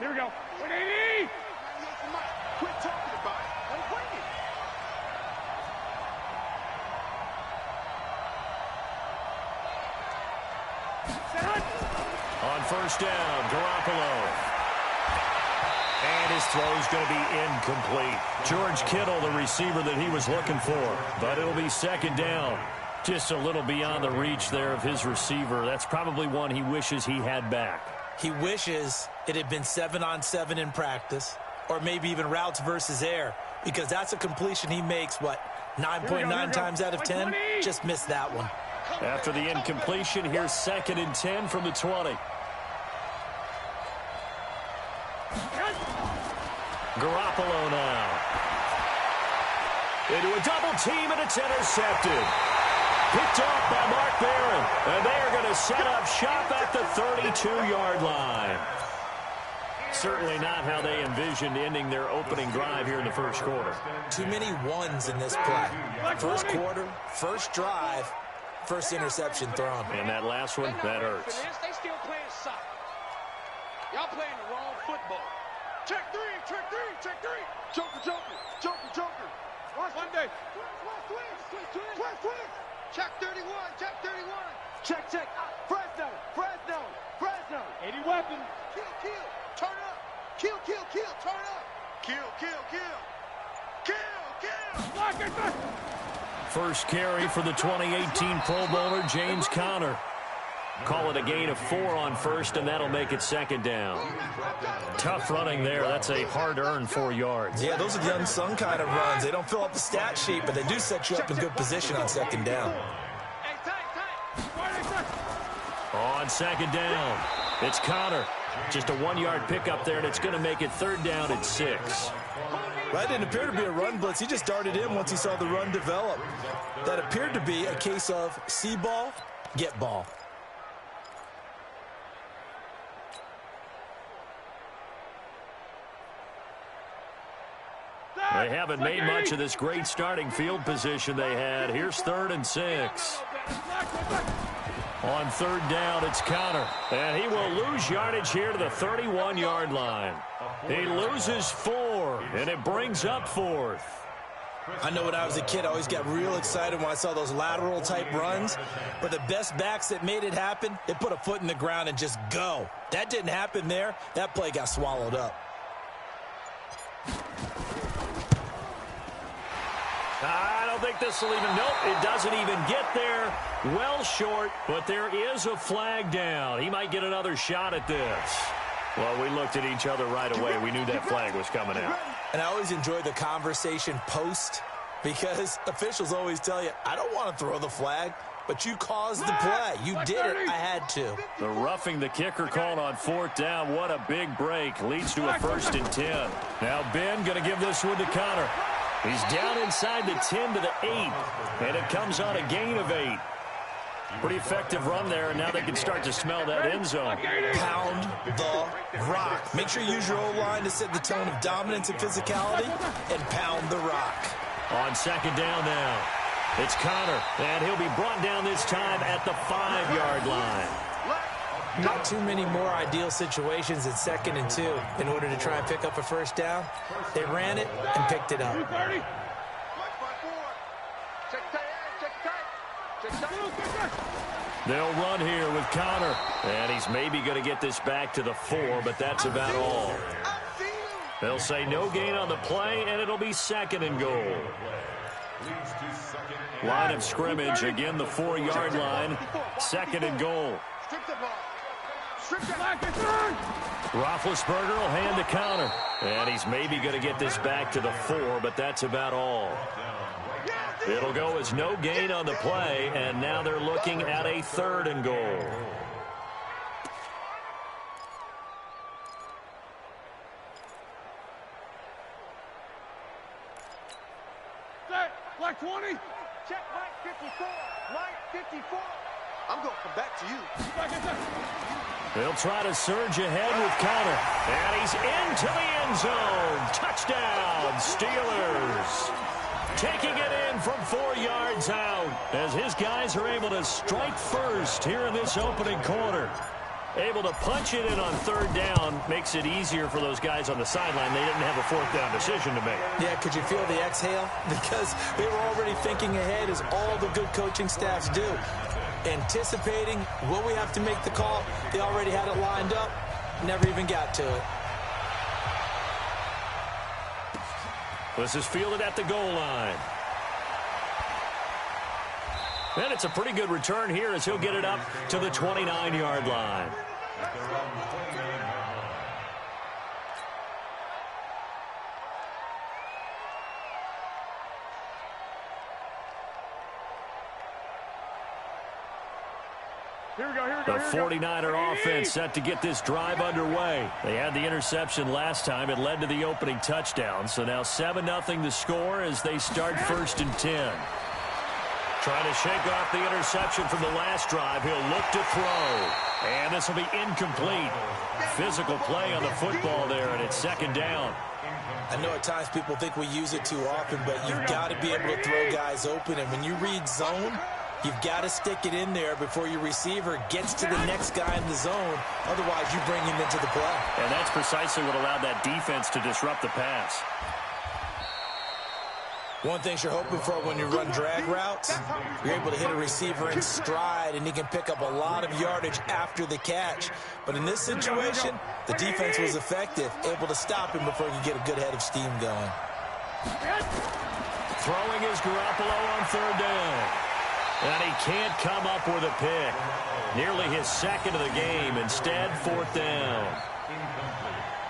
Here we go. 180. Quit talking about it. I'm waiting. On first down, Garoppolo. And his throw's going to be incomplete. George Kittle, the receiver that he was looking for. But it'll be second down. Just a little beyond the reach there of his receiver. That's probably one he wishes he had back. He wishes it had been 7-on-7 in practice, or maybe even routes versus air, because that's a completion he makes, what, 9.9 times out of 10? Just missed that one. After the incompletion, here's 2nd and 10 from the 20. Garoppolo now. Into a double team, and it's intercepted. Picked off by Mark Barron, and they are going to set up shop at the 32-yard line. Certainly not how they envisioned ending their opening drive here in the first quarter. Too many ones in this play. First quarter, first drive, first interception thrown. And that last one, that hurts. They still playing soccer. Y'all playing the wrong football. Check three, check three, check three. Joker, joker, joker, joker. One day. Twist. Check 31, check 31. Check. Fresno. 80 weapon. Kill. Turn up. Kill. Turn up. Kill. Block it. First carry for the 2018 Pro Bowler, James Conner. Call it a gain of 4 on first, and that'll make it second down. Tough running there. That's a hard-earned 4 yards. Yeah, those are the unsung kind of runs. They don't fill up the stat sheet, but they do set you up in good position on second down. On second down, it's Conner. Just a 1-yard pickup there, and it's going to make it 3rd down and 6. That didn't appear to be a run blitz. He just darted in once he saw the run develop. That appeared to be a case of see ball, get ball. They haven't made much of this great starting field position they had. Here's 3rd and 6. On 3rd down, it's Conner. And he will lose yardage here to the 31-yard line. He loses 4, and it brings up 4th. I know when I was a kid, I always got real excited when I saw those lateral-type runs. But the best backs that made it happen, they put a foot in the ground and just go. That didn't happen there. That play got swallowed up. I don't think this will even, nope, it doesn't even get there. Well short, but there is a flag down. He might get another shot at this. Well, we looked at each other right away. We knew that flag was coming out. And I always enjoy the conversation post, because officials always tell you, I don't want to throw the flag, but you caused the play. You did it. I had to. The roughing the kicker called on 4th down. What a big break. Leads to a 1st and 10. Now Ben going to give this one to Conner. He's down inside the 10 to the 8, and it comes on a gain of 8. Pretty effective run there, and now they can start to smell that end zone. Pound the rock. Make sure you use your O-line to set the tone of dominance and physicality, and pound the rock. On 2nd down now, it's Conner, and he'll be brought down this time at the 5-yard line. Not too many more ideal situations at 2nd and 2 in order to try and pick up a 1st down. They ran it and picked it up. They'll run here with Conner, and he's maybe going to get this back to the 4, but that's about all. They'll say no gain on the play, and it'll be 2nd and goal. Line of scrimmage, again the 4-yard line, 2nd and goal. Roethlisberger will hand to Conner, and he's maybe going to get this back to the 4, but that's about all. It'll go as no gain on the play, and now they're looking at a 3rd and goal. Black 20. Check Mike 54. Mike 54. I'm going to come back to you. They'll try to surge ahead with Conner. And he's into the end zone. Touchdown, Steelers. Taking it in from 4 yards out as his guys are able to strike first here in this opening quarter. able to punch it in on third down. Makes it easier for those guys on the sideline. They didn't have a fourth down decision to make. Yeah, could you feel the exhale? Because they were already thinking ahead, as all the good coaching staffs do. Anticipating, will we have to make the call? They already had it lined up. Never even got to it. This is fielded at the goal line. And it's a pretty good return here as he'll get it up to the 29-yard line. The 49er offense set to get this drive underway. They had the interception last time. It led to the opening touchdown. So now 7-0 to score as they start 1st and 10. Trying to shake off the interception from the last drive. He'll look to throw. And this will be incomplete. Physical play on the football there, and it's 2nd down. I know at times people think we use it too often, but you've got to be able to throw guys open. And when you read zone, you've got to stick it in there before your receiver gets to the next guy in the zone. Otherwise, you bring him into the play. And that's precisely what allowed that defense to disrupt the pass. One thing you're hoping for when you run drag routes, you're able to hit a receiver in stride, and he can pick up a lot of yardage after the catch. But in this situation, the defense was effective, able to stop him before he could get a good head of steam going. Throwing is Garoppolo on 3rd down. And he can't come up with a pick. Nearly his 2nd of the game. Instead, 4th down.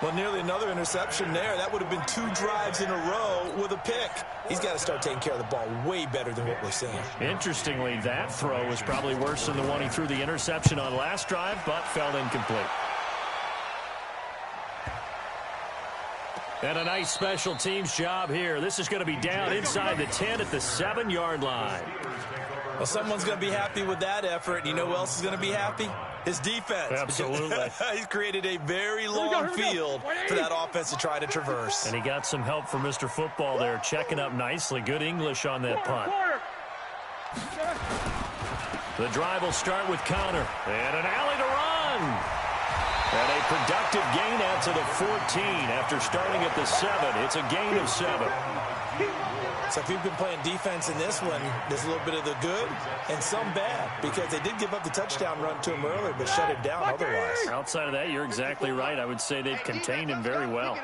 Well, nearly another interception there. That would have been 2 drives in a row with a pick. He's got to start taking care of the ball way better than what we're seeing. Interestingly, that throw was probably worse than the one he threw the interception on last drive, but fell incomplete. And a nice special teams job here. This is going to be down inside the 10 at the 7-yard line. Well, someone's going to be happy with that effort. You know who else is going to be happy? His defense. Absolutely. He's created a very long field for that offense to try to traverse. And he got some help from Mr. Football there, checking up nicely. Good English on that punt. The drive will start with Connor. And an alley to run. And a productive gain out to the 14 after starting at the 7. It's a gain of 7. So if you've been playing defense in this one, there's a little bit of the good and some bad, because they did give up the touchdown run to him earlier, but shut it down otherwise. Outside of that, you're exactly right. I would say they've contained him very well.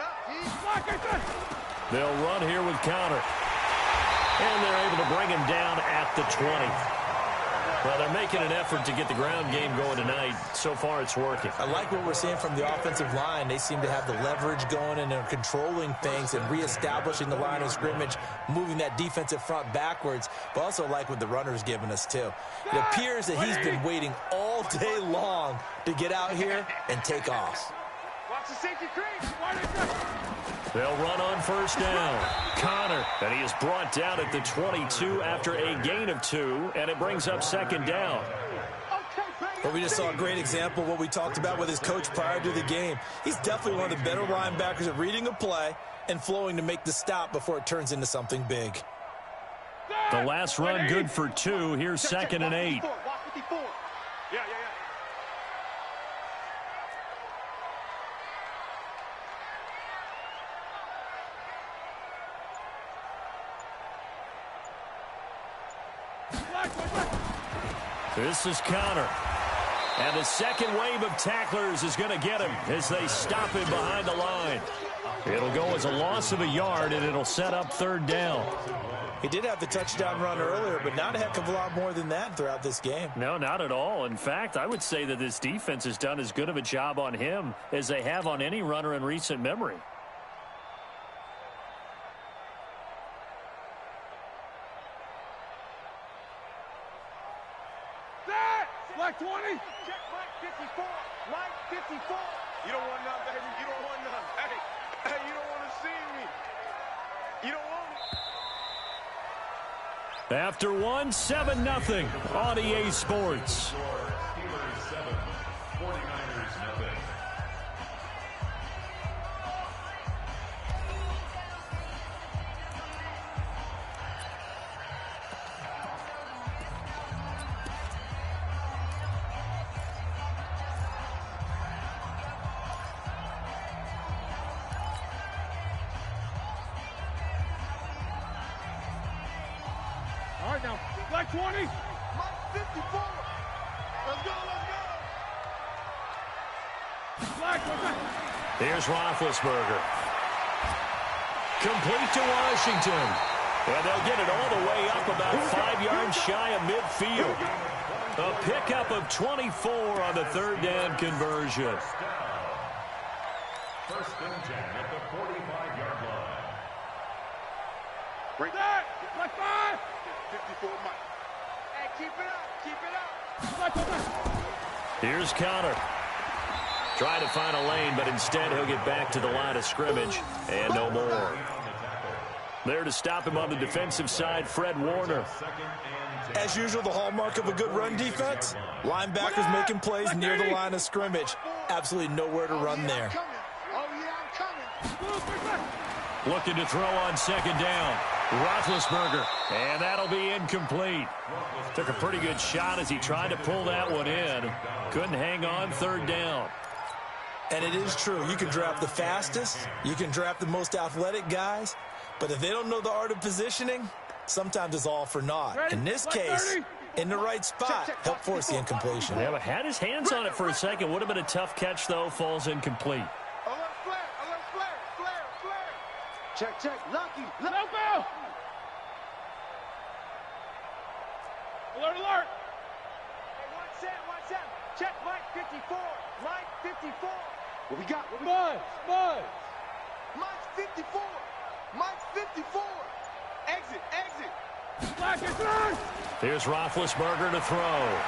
They'll run here with Connor. And they're able to bring him down at the 20. Well, they're making an effort to get the ground game going tonight. So far, it's working. I like what we're seeing from the offensive line. They seem to have the leverage going, and they're controlling things and reestablishing the line of scrimmage, moving that defensive front backwards. But also like what the runner's giving us, too. It appears that he's been waiting all day long to get out here and take off. Watch the safety crease. They'll run on 1st down. Connor, and he is brought down at the 22 after a gain of 2, and it brings up 2nd down. Well, we just saw a great example of what we talked about with his coach prior to the game. He's definitely one of the better linebackers at reading a play and flowing to make the stop before it turns into something big. The last run good for 2. Here's 2nd and 8. Yeah. This is Connor. And the second wave of tacklers is going to get him as they stop him behind the line. It'll go as a loss of a yard, and it'll set up 3rd down. He did have the touchdown run earlier, but not a heck of a lot more than that throughout this game. No, not at all. In fact, I would say that this defense has done as good of a job on him as they have on any runner in recent memory. Like 20. Check Mike 54. Mike 54. You don't want none, baby. You don't want none. Hey, you don't want to see me. You don't want it. After 1, 7-0 on EA Sports. Flag 20. Mike 54. Let's go, let's go. Flag 20. Here's Roethlisberger. Complete to Washington. And they'll get it all the way up about 5 yards shy of midfield. A pickup of 24 on the third down conversion. First and 10 at the 45-yard line. Break that. Flag 5. 54 Mike. Hey, keep it up. Keep it up. Here's Conner. Trying to find a lane, but instead he'll get back to the line of scrimmage. And no more. There to stop him on the defensive side, Fred Warner. As usual, the hallmark of a good run defense, linebackers making plays near the line of scrimmage. Absolutely nowhere to run there. Looking to throw on second down. Roethlisberger, and that'll be incomplete. Took a pretty good shot as he tried to pull that one in. Couldn't hang on third down. And it is true. You can draft the fastest. You can draft the most athletic guys. But if they don't know the art of positioning, sometimes it's all for naught. In this case, in the right spot, help force the incompletion. Yeah, but had his hands on it for a second. Would have been a tough catch, though. Falls incomplete. Alert flare. Check. Lucky. No go. Alert. Hey, one set. Check Mike 54. Mike 54. What we got? Buzz. Mike's 54. Mike's 54. Exit. Black is through. Here's Roethlisberger to throw.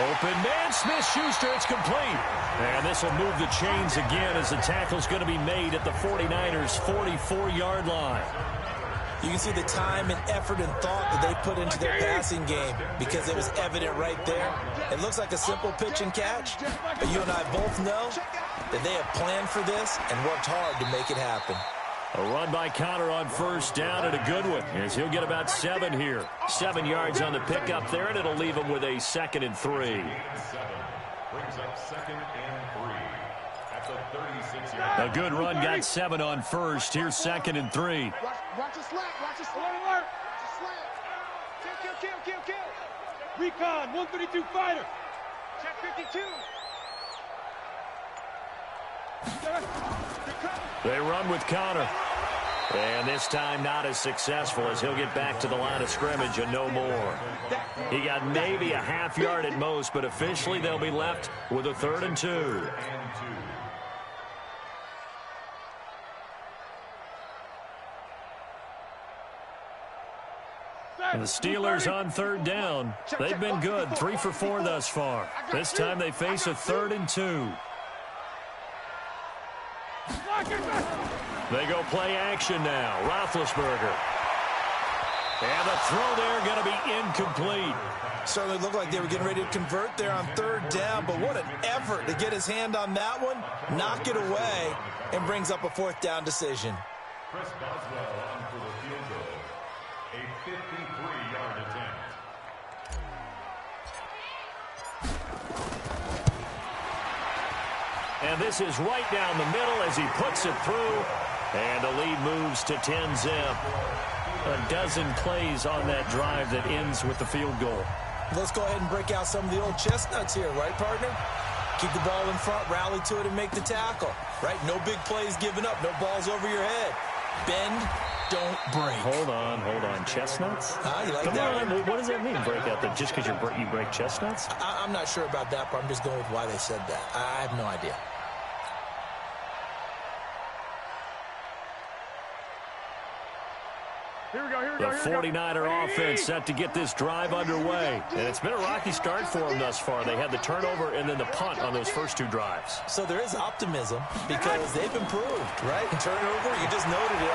Open man, Smith-Schuster, it's complete. And this will move the chains again as the tackle's going to be made at the 49ers' 44-yard line. You can see the time and effort and thought that they put into their passing game because it was evident right there. It looks like a simple pitch and catch, but you and I both know that they have planned for this and worked hard to make it happen. A run by Conner on first down, and a good one, as he'll get about 7 here. 7 yards on the pickup there, and it'll leave him with a 2nd and 3. Brings up 2nd and 3 at the 36-yard. A good run, got 7 on first. Here's 2nd and 3. Watch the slant. Alert. Kill. Recon, 132 fighter. Check 52. They run with Conner. And this time not as successful as he'll get back to the line of scrimmage and no more. He got maybe a half yard at most, but officially they'll be left with a 3rd and 2. And the Steelers on 3rd down. They've been good, 3 for 4 thus far. This time they face a 3rd and 2. They go play action now. Roethlisberger. And the throw there going to be incomplete. Certainly looked like they were getting ready to convert there on 3rd down, but what an effort to get his hand on that one, knock it away, and brings up a 4th down decision. Chris Boswell on for the field goal. A 53-yard attempt. And this is right down the middle as he puts it through. And the lead moves to 10-zip. A dozen plays on that drive that ends with the field goal. Let's go ahead and break out some of the old chestnuts here, right, partner? Keep the ball in front, rally to it, and make the tackle, right? No big plays given up, no balls over your head. Bend, don't break. Hold on. Chestnuts? You like Come that on, what does that mean, break out? That just because you break chestnuts? I'm not sure about that, but I'm just going with why they said that. I have no idea. Here we go. The 49er offense set to get this drive underway. And it's been a rocky start for them thus far. They had the turnover and then the punt on those first 2 drives. So there is optimism because they've improved, right? Turnover, you just noted it.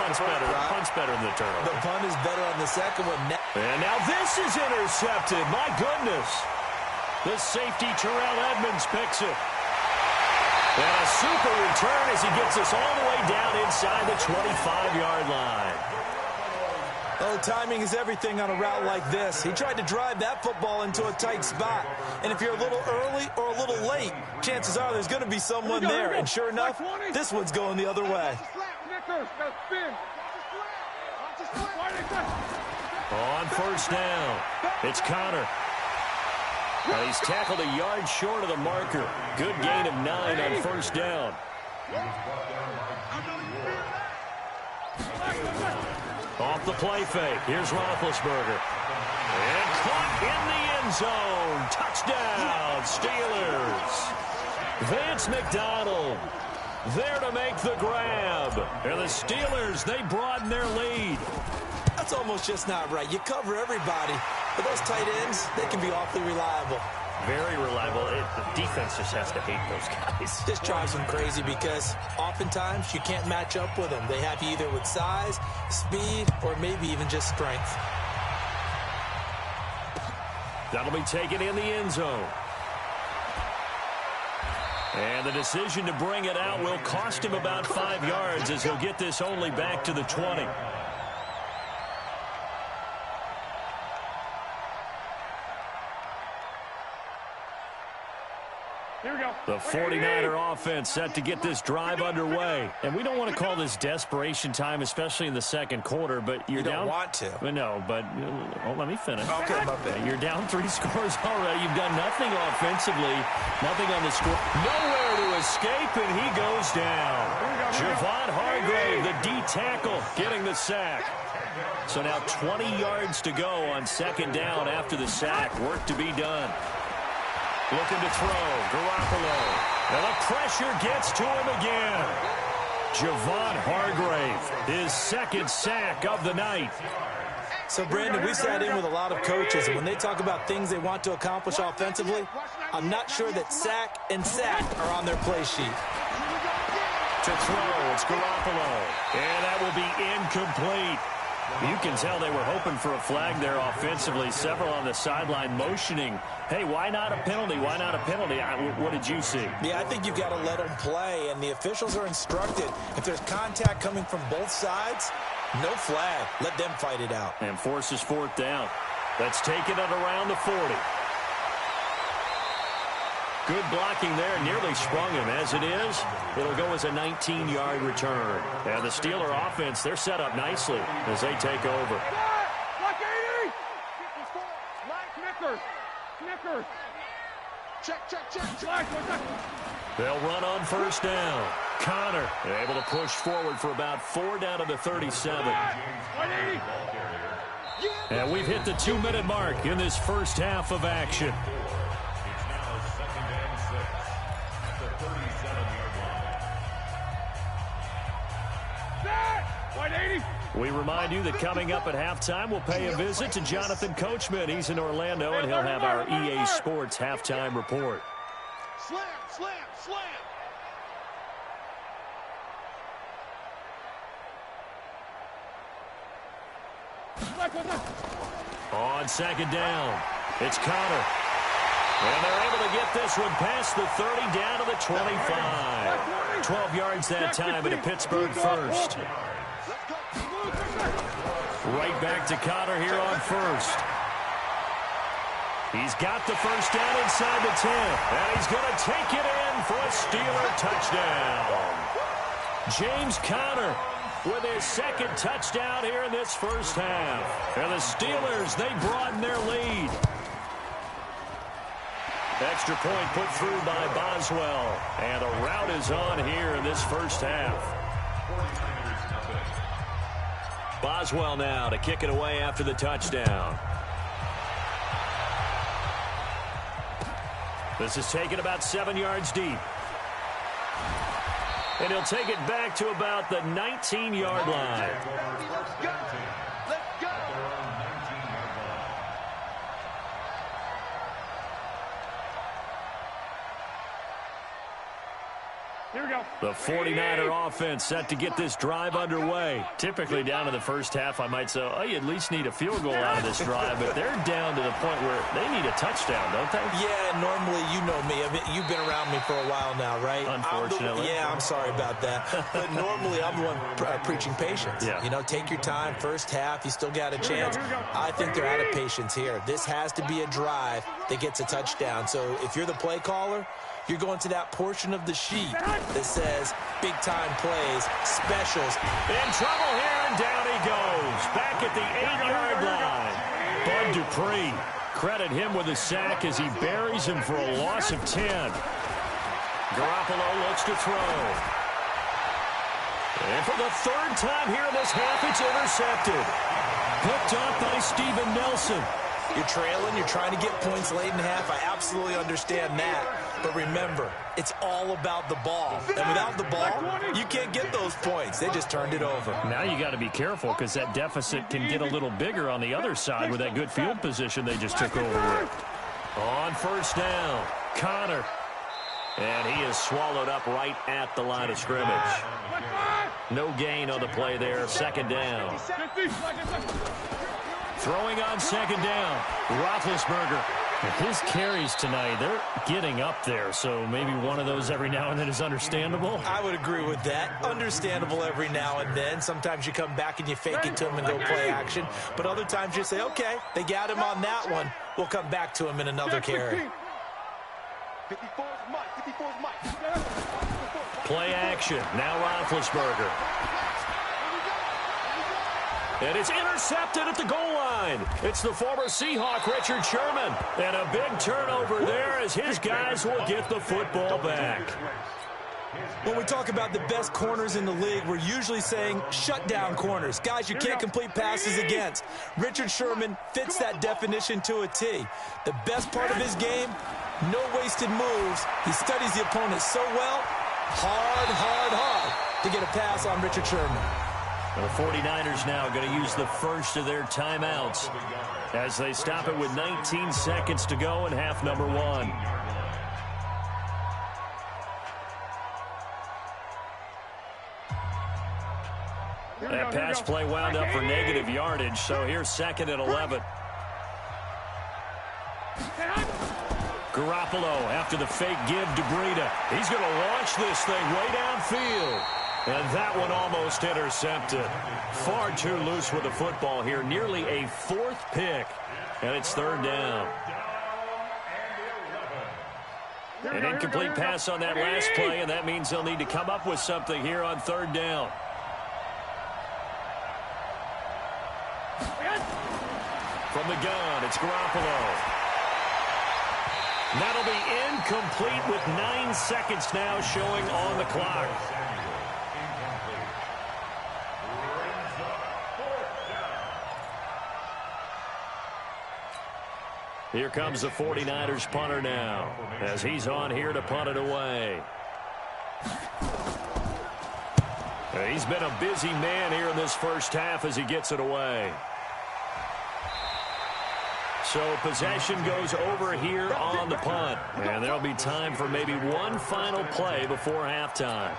Punt's better than the turnover. The punt is better on the second one. And now this is intercepted. My goodness. The safety, Terrell Edmonds, picks it. And a super return as he gets us all the way down inside the 25-yard line. Oh, timing is everything on a route like this. He tried to drive that football into a tight spot. And if you're a little early or a little late, chances are there's going to be someone there. And sure enough, this one's going the other way. On first down, it's Connor. And he's tackled a yard short of the marker. Good gain of 9 on first down. Off the play fake. Here's Roethlisberger. And caught in the end zone. Touchdown, Steelers. Vance McDonald there to make the grab. And the Steelers, they broaden their lead. That's almost just not right. You cover everybody. But those tight ends, they can be awfully reliable. Very reliable. The defense just has to hate those guys. This drives them crazy because oftentimes you can't match up with them. They have you either with size, speed, or maybe even just strength. That'll be taken in the end zone. And the decision to bring it out will cost him about 5 yards as he'll get this only back to the 20. The 49er offense set to get this drive underway. And we don't want to call this desperation time, especially in the second quarter, but you're down. You don't want to. No, but let me finish. Okay, my bad. You're down 3 scores already. You've done nothing offensively, nothing on the score. Nowhere to escape, and he goes down. Javon Hargrave, the D tackle, getting the sack. So now 20 yards to go on second down after the sack. Work to be done. Looking to throw, Garoppolo. And the pressure gets to him again. Javon Hargrave, his second sack of the night. So, Brandon, we sat in with a lot of coaches, and when they talk about things they want to accomplish offensively, I'm not sure that sack and sack are on their play sheet. To throw, it's Garoppolo. And that will be incomplete. You can tell they were hoping for a flag there offensively. Several on the sideline motioning, hey, why not a penalty? Why not a penalty? What did you see? Yeah, I think you've got to let them play, and the officials are instructed. If there's contact coming from both sides, no flag. Let them fight it out. And forces fourth down. Let's take it at around the 40. Good blocking there, nearly sprung him. As it is, it'll go as a 19-yard return. And the Steeler offense, they're set up nicely as they take over. Like 80! Snickers! Check. They'll run on first down. Connor able to push forward for about 4 down to the 37. And we've hit the 2-minute mark in this first half of action. We remind you that coming up at halftime, we'll pay a visit to Jonathan Coachman. He's in Orlando, and he'll have our EA Sports halftime report. Slam! On second down, it's Connor. And they're able to get this one past the 30 down to the 25. 12 yards that time, and a Pittsburgh first. Right back to Connor here on first. He's got the first down inside the 10. And he's going to take it in for a Steeler touchdown. James Conner with his second touchdown here in this first half. And the Steelers, they broaden their lead. Extra point put through by Boswell. And the rout is on here in this first half. Boswell now to kick it away after the touchdown. This is taken about 7 yards deep. And he'll take it back to about the 19-yard line. Let's go! Here we go. The 49er offense set to get this drive underway. Typically down to the first half, I might say, oh, you at least need a field goal out of this drive, but they're down to the point where they need a touchdown, don't they? Yeah, normally, you know me. You've been around me for a while now, right? Unfortunately. I'm sorry about that. But normally, I'm the one preaching patience. Yeah. You know, take your time. First half, you still got a chance. I think they're out of patience here. This has to be a drive that gets a touchdown. So if you're the play caller, you're going to that portion of the sheet that says big-time plays, specials. In trouble here, and down he goes. Back at the 8-yard line. Dupree. Credit him with a sack as he buries him for a loss of 10. Garoppolo looks to throw. And for the third time here in this half, it's intercepted. Picked up by Steven Nelson. You're trailing, you're trying to get points late in half. I absolutely understand that. But remember, it's all about the ball. And without the ball, you can't get those points. They just turned it over. Now you got to be careful because that deficit can get a little bigger on the other side with that good field position they just took over with. On first down, Connor. And he is swallowed up right at the line of scrimmage. No gain on the play there, second down. Throwing on second down, Roethlisberger. His carries tonight, they're getting up there, so maybe one of those every now and then is understandable. I would agree with that. Understandable every now and then. Sometimes you come back and you fake it to him and go play action. But other times you say, okay, they got him on that one. We'll come back to him in another carry. 54's Mike. 54's Mike. Play action. Now Roethlisberger. And it's intercepted at the goal line. It's the former Seahawk, Richard Sherman. And a big turnover there as his guys will get the football back. When we talk about the best corners in the league, we're usually saying shutdown corners. Guys you can't complete passes against. Richard Sherman fits that definition to a T. The best part of his game, no wasted moves. He studies the opponent so well, hard to get a pass on Richard Sherman. The 49ers now going to use the first of their timeouts as they stop it with 19 seconds to go in half number one. That pass play wound up for negative yardage, so here's second and 11. Garoppolo after the fake give to Breida. He's going to launch this thing way downfield. And that one almost intercepted. Far too loose with the football here. Nearly a fourth pick. And it's third down. An incomplete pass on that last play, and that means they'll need to come up with something here on third down. From the gun, it's Garoppolo. That'll be incomplete with 9 seconds now showing on the clock. Here comes the 49ers punter now as he's on here to punt it away. He's been a busy man here in this first half as he gets it away. So possession goes over here on the punt. And there'll be time for maybe one final play before halftime.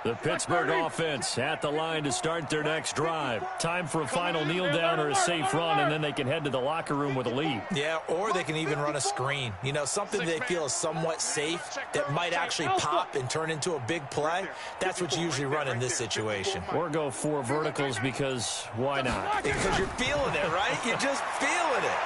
The Pittsburgh offense at the line to start their next drive. Time for a final kneel down or a safe run, and then they can head to the locker room with a lead. Yeah, or they can even run a screen. You know, something they feel is somewhat safe that might actually pop and turn into a big play. That's what you usually run in this situation. Or go 4 verticals because why not? Because you're feeling it, right? You're just feeling it.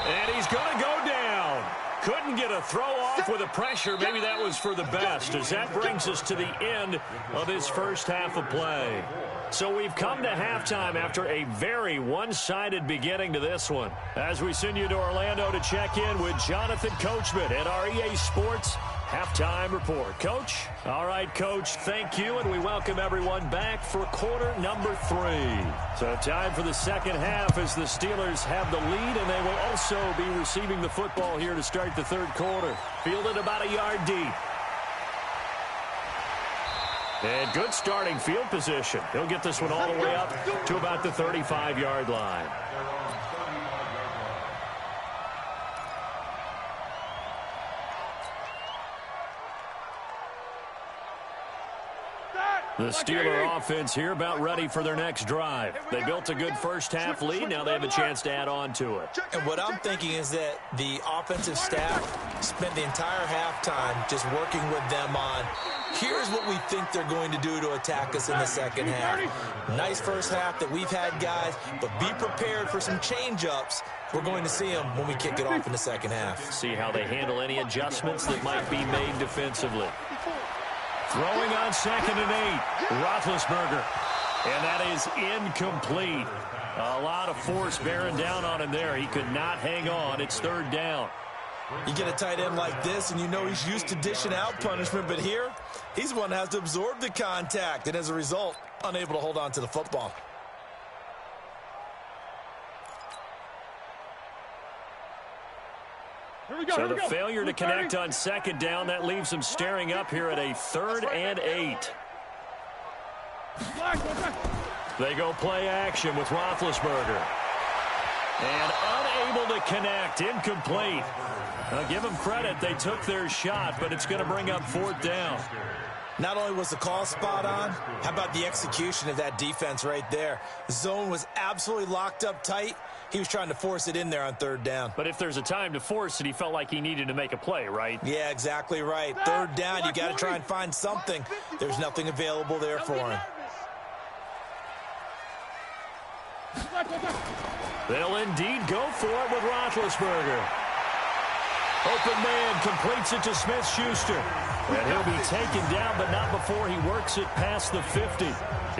And he's going to go down. Couldn't get a throw off with the pressure. Maybe that was for the best, as that brings us to the end of his first half of play. So we've come to halftime after a very one-sided beginning to this one. As we send you to Orlando to check in with Jonathan Coachman at our EA Sports Halftime Report. Coach? All right, Coach, thank you, and we welcome everyone back for quarter number 3. So time for the second half as the Steelers have the lead, and they will also be receiving the football here to start the third quarter. Fielded about a yard deep. And good starting field position. He'll get this one all the way up to about the 35-yard line. The Steeler offense here about ready for their next drive. They built a good first-half lead. Now they have a chance to add on to it. And what I'm thinking is that the offensive staff spent the entire halftime just working with them on Here's what we think they're going to do to attack us in the second half. Nice first half that we've had, guys, but be prepared for some change-ups. We're going to see them when we kick it off in the second half. See how they handle any adjustments that might be made defensively. Throwing on 2nd and 8, Roethlisberger. And that is incomplete. A lot of force bearing down on him there. He could not hang on. It's 3rd down. You get a tight end like this, and you know he's used to dishing out punishment, but here, he's the one that has to absorb the contact, and as a result, unable to hold on to the football. So the failure to connect on 2nd down, that leaves him staring up here at a 3rd and 8. They go play action with Roethlisberger. And unable to connect, incomplete. Now give them credit, they took their shot, but it's going to bring up 4th down. Not only was the call spot on, how about the execution of that defense right there? The zone was absolutely locked up tight. He was trying to force it in there on 3rd down. But if there's a time to force it, he felt like he needed to make a play, right? Yeah, exactly right. 3rd down, you got to try and find something. There's nothing available there for him. They'll indeed go for it with Roethlisberger. Open man completes it to Smith-Schuster. And he'll be taken down, but not before he works it past the 50.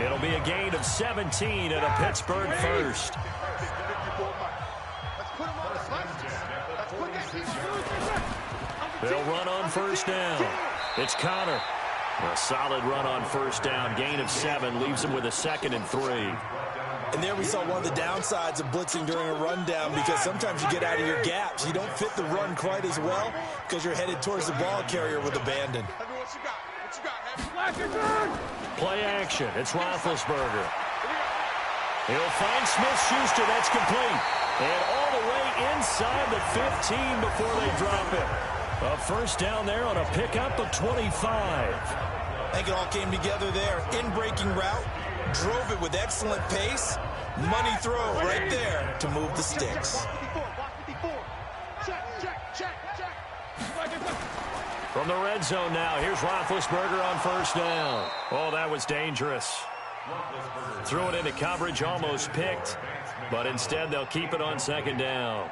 It'll be a gain of 17 and a Pittsburgh first. They'll run on 1st down. It's Connor. A solid run on 1st down. Gain of 7 leaves him with a 2nd and 3. And there we saw one of the downsides of blitzing during a rundown, because sometimes you get out of your gaps. You don't fit the run quite as well because you're headed towards the ball carrier with abandon. Play action. It's Roethlisberger. He'll find Smith-Schuster. That's complete. And all the way inside the 15 before they drop it. A 1st down there on a pickup of 25. I think it all came together there. In-breaking route. Drove it with excellent pace. Money throw right there to move the sticks. From the red zone now, here's Roethlisberger on 1st down. Oh, that was dangerous. Threw it into coverage, almost picked, but instead they'll keep it on 2nd down.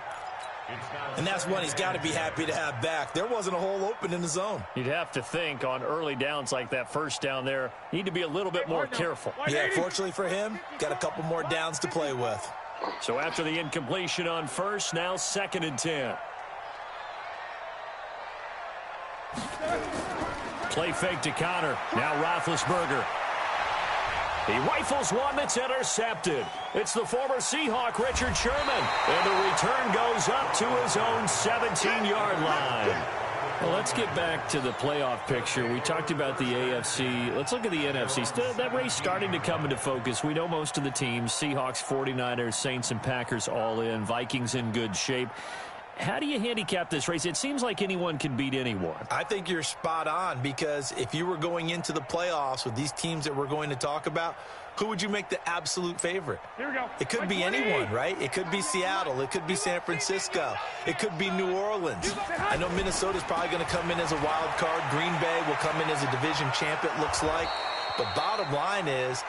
And that's one he's got to be happy to have back. There wasn't a hole open in the zone. You'd have to think on early downs like that 1st down there, need to be a little bit more careful. Yeah, fortunately for him, got a couple more downs to play with. So after the incompletion on 1st, now 2nd and 10. Play fake to Connor. Now Roethlisberger. He rifles one that's intercepted. It's the former Seahawk, Richard Sherman. And the return goes up to his own 17-yard line. Well, let's get back to the playoff picture. We talked about the AFC. Let's look at the NFC. That race starting to come into focus. We know most of the teams. Seahawks, 49ers, Saints, and Packers all in. Vikings in good shape. How do you handicap this race? It seems like anyone can beat anyone. I think you're spot on, because if you were going into the playoffs with these teams that we're going to talk about, who would you make the absolute favorite? Here we go. It could be anyone, right? It could be Seattle. It could be San Francisco. It could be New Orleans. I know Minnesota's probably going to come in as a wild card. Green Bay will come in as a division champ, it looks like. But bottom line is,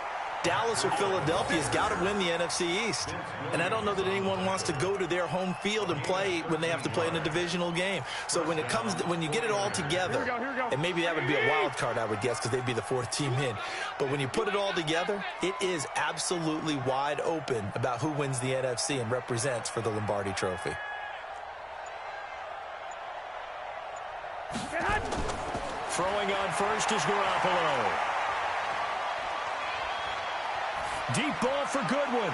Dallas or Philadelphia's got to win the NFC East. And I don't know that anyone wants to go to their home field and play when they have to play in a divisional game. So when you get it all together, and maybe that would be a wild card, I would guess, because they'd be the 4th team in. But when you put it all together, it is absolutely wide open about who wins the NFC and represents for the Lombardi Trophy. Throwing on 1st is Garoppolo. Deep ball for Goodwin.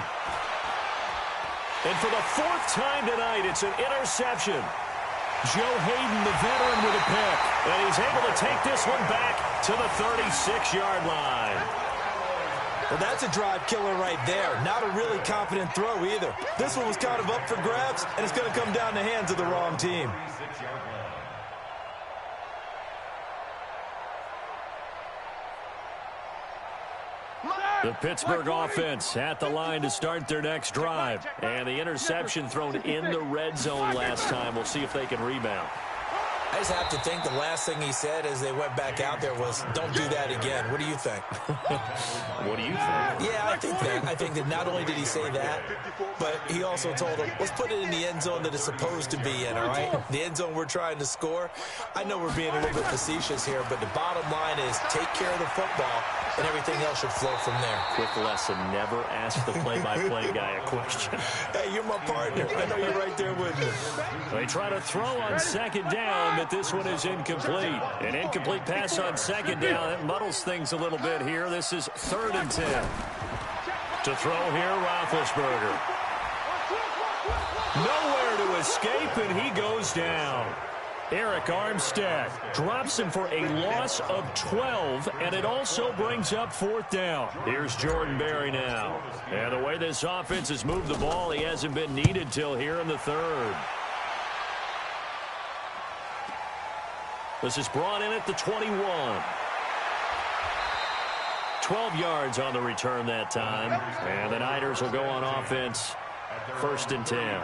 And for the 4th time tonight, it's an interception. Joe Hayden, the veteran, with a pick. And he's able to take this one back to the 36-yard line. Well, that's a drive killer right there. Not a really confident throw either. This one was kind of up for grabs, and it's going to come down the hands of the wrong team. The Pittsburgh offense at the line to start their next drive. And the interception thrown in the red zone last time. We'll see if they can rebound. I just have to think the last thing he said as they went back out there was, don't do that again. What do you think? What do you think? Yeah, I think that not only did he say that, but he also told them, let's put it in the end zone that it's supposed to be in, all right? The end zone we're trying to score. I know we're being a little bit facetious here, but the bottom line is take care of the football, and everything else should flow from there. Quick lesson, never ask the play-by-play guy a question. Hey, you're my partner. I know you're right there with me. They try to throw on second down, but this one is incomplete. An incomplete pass on second down. That muddles things a little bit here. This is 3rd and 10. To throw here, Roethlisberger. Nowhere to escape, and he goes down. Eric Armstead drops him for a loss of 12, and it also brings up 4th down. Here's Jordan Berry now. And the way this offense has moved the ball, he hasn't been needed till here in the 3rd. This is brought in at the 21. 12 yards on the return that time. And the Niners will go on offense, 1st and 10.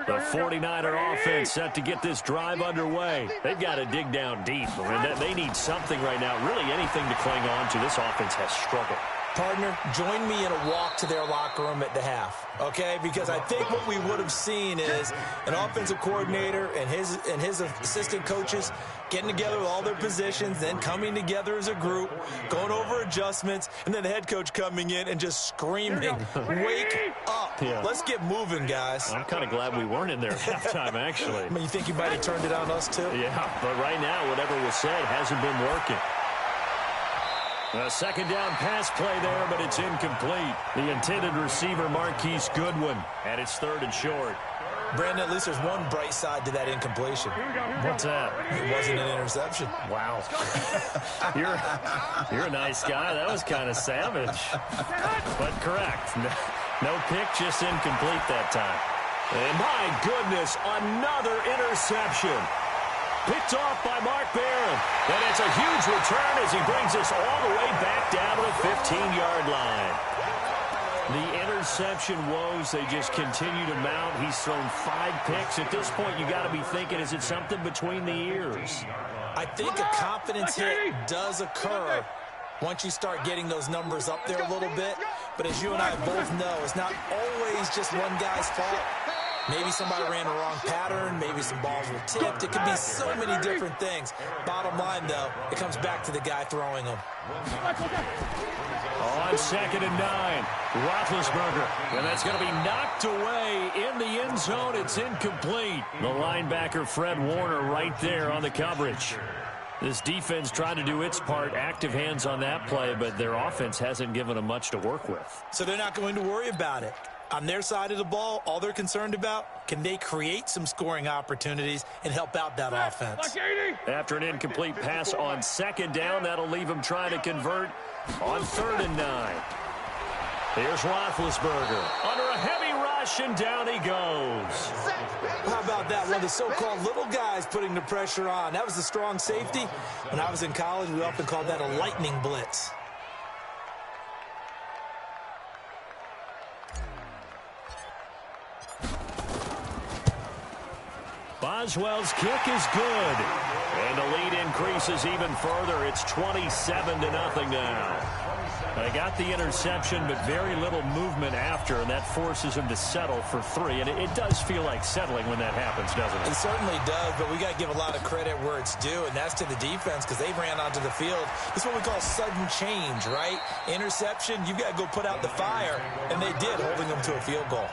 The 49er offense set to get this drive underway. They've got to dig down deep. I mean, they need something right now, really anything to cling on to. This offense has struggled. Partner, join me in a walk to their locker room at the half, okay? Because I think what we would have seen is an offensive coordinator and his assistant coaches getting together with all their positions, then coming together as a group, going over adjustments, and then the head coach coming in and just screaming, wake up. Yeah. Let's get moving, guys. I'm kind of glad we weren't in there at halftime, actually. I mean, you think you might have turned it on us, too? Yeah, but right now, whatever was said hasn't been working. A second down pass play there, but it's incomplete. The intended receiver, Marquise Goodwin, and it's 3rd and short. Brandon, at least there's one bright side to that incompletion. What's that? It wasn't an interception. Wow. You're a nice guy. That was kind of savage. But correct. No pick, just incomplete that time. And my goodness, another interception. Picked off by Mark Barron. And it's a huge return as he brings us all the way back down to the 15-yard line. The interception woes, they just continue to mount. He's thrown 5 picks. At this point, you got to be thinking, is it something between the ears? I think a confidence hit does occur once you start getting those numbers up there a little bit. But as you and I both know, it's not always just one guy's fault. Maybe somebody ran the wrong pattern. Maybe some balls were tipped. It could be so many different things. Bottom line, though, it comes back to the guy throwing them. On 2nd and 9, Roethlisberger. And that's going to be knocked away in the end zone. It's incomplete. The linebacker, Fred Warner, right there on the coverage. This defense tried to do its part, active hands on that play, but their offense hasn't given them much to work with. So they're not going to worry about it. On their side of the ball, all they're concerned about, can they create some scoring opportunities and help out that offense? After an incomplete pass on 2nd down, that'll leave them trying to convert on 3rd and 9. Here's Roethlisberger under a heavy rush, and down he goes. How about that? One of the so-called little guys putting the pressure on. That was the strong safety. When I was in college, we often called that a lightning blitz. Boswell's kick is good. And the lead increases even further. It's 27-0 now. They got the interception, but very little movement after, and that forces him to settle for 3. And it does feel like settling when that happens, doesn't it? It certainly does, but we got to give a lot of credit where it's due, and that's to the defense because they ran onto the field. This is what we call sudden change, right? Interception, you've got to go put out the fire, and they did, holding them to a field goal.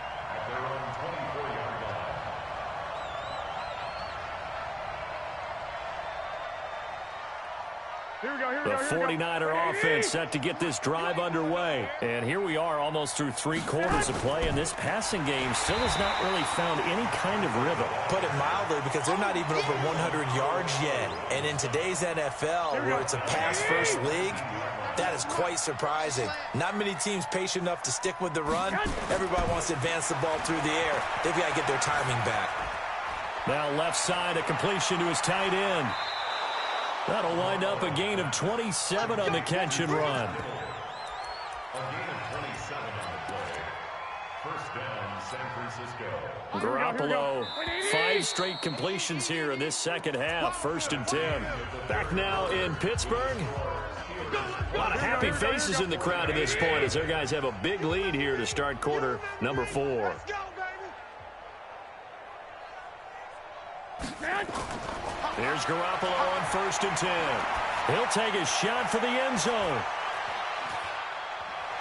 The 49er offense set to get this drive underway. And here we are almost through 3 quarters of play, and this passing game still has not really found any kind of rhythm. Put it mildly, because they're not even over 100 yards yet. And in today's NFL, where it's a pass-first league, that is quite surprising. Not many teams patient enough to stick with the run. Everybody wants to advance the ball through the air. They've got to get their timing back. Now left side, a completion to his tight end. That'll wind up a gain of 27 on the catch and run. A gain of 27 on the play. First down, San Francisco. Garoppolo, 5 straight completions here in this second half. 1st and 10. Back now in Pittsburgh. A lot of happy faces in the crowd at this point as their guys have a big lead here to start quarter number 4. Here's Garoppolo on 1st and 10. He'll take a shot for the end zone.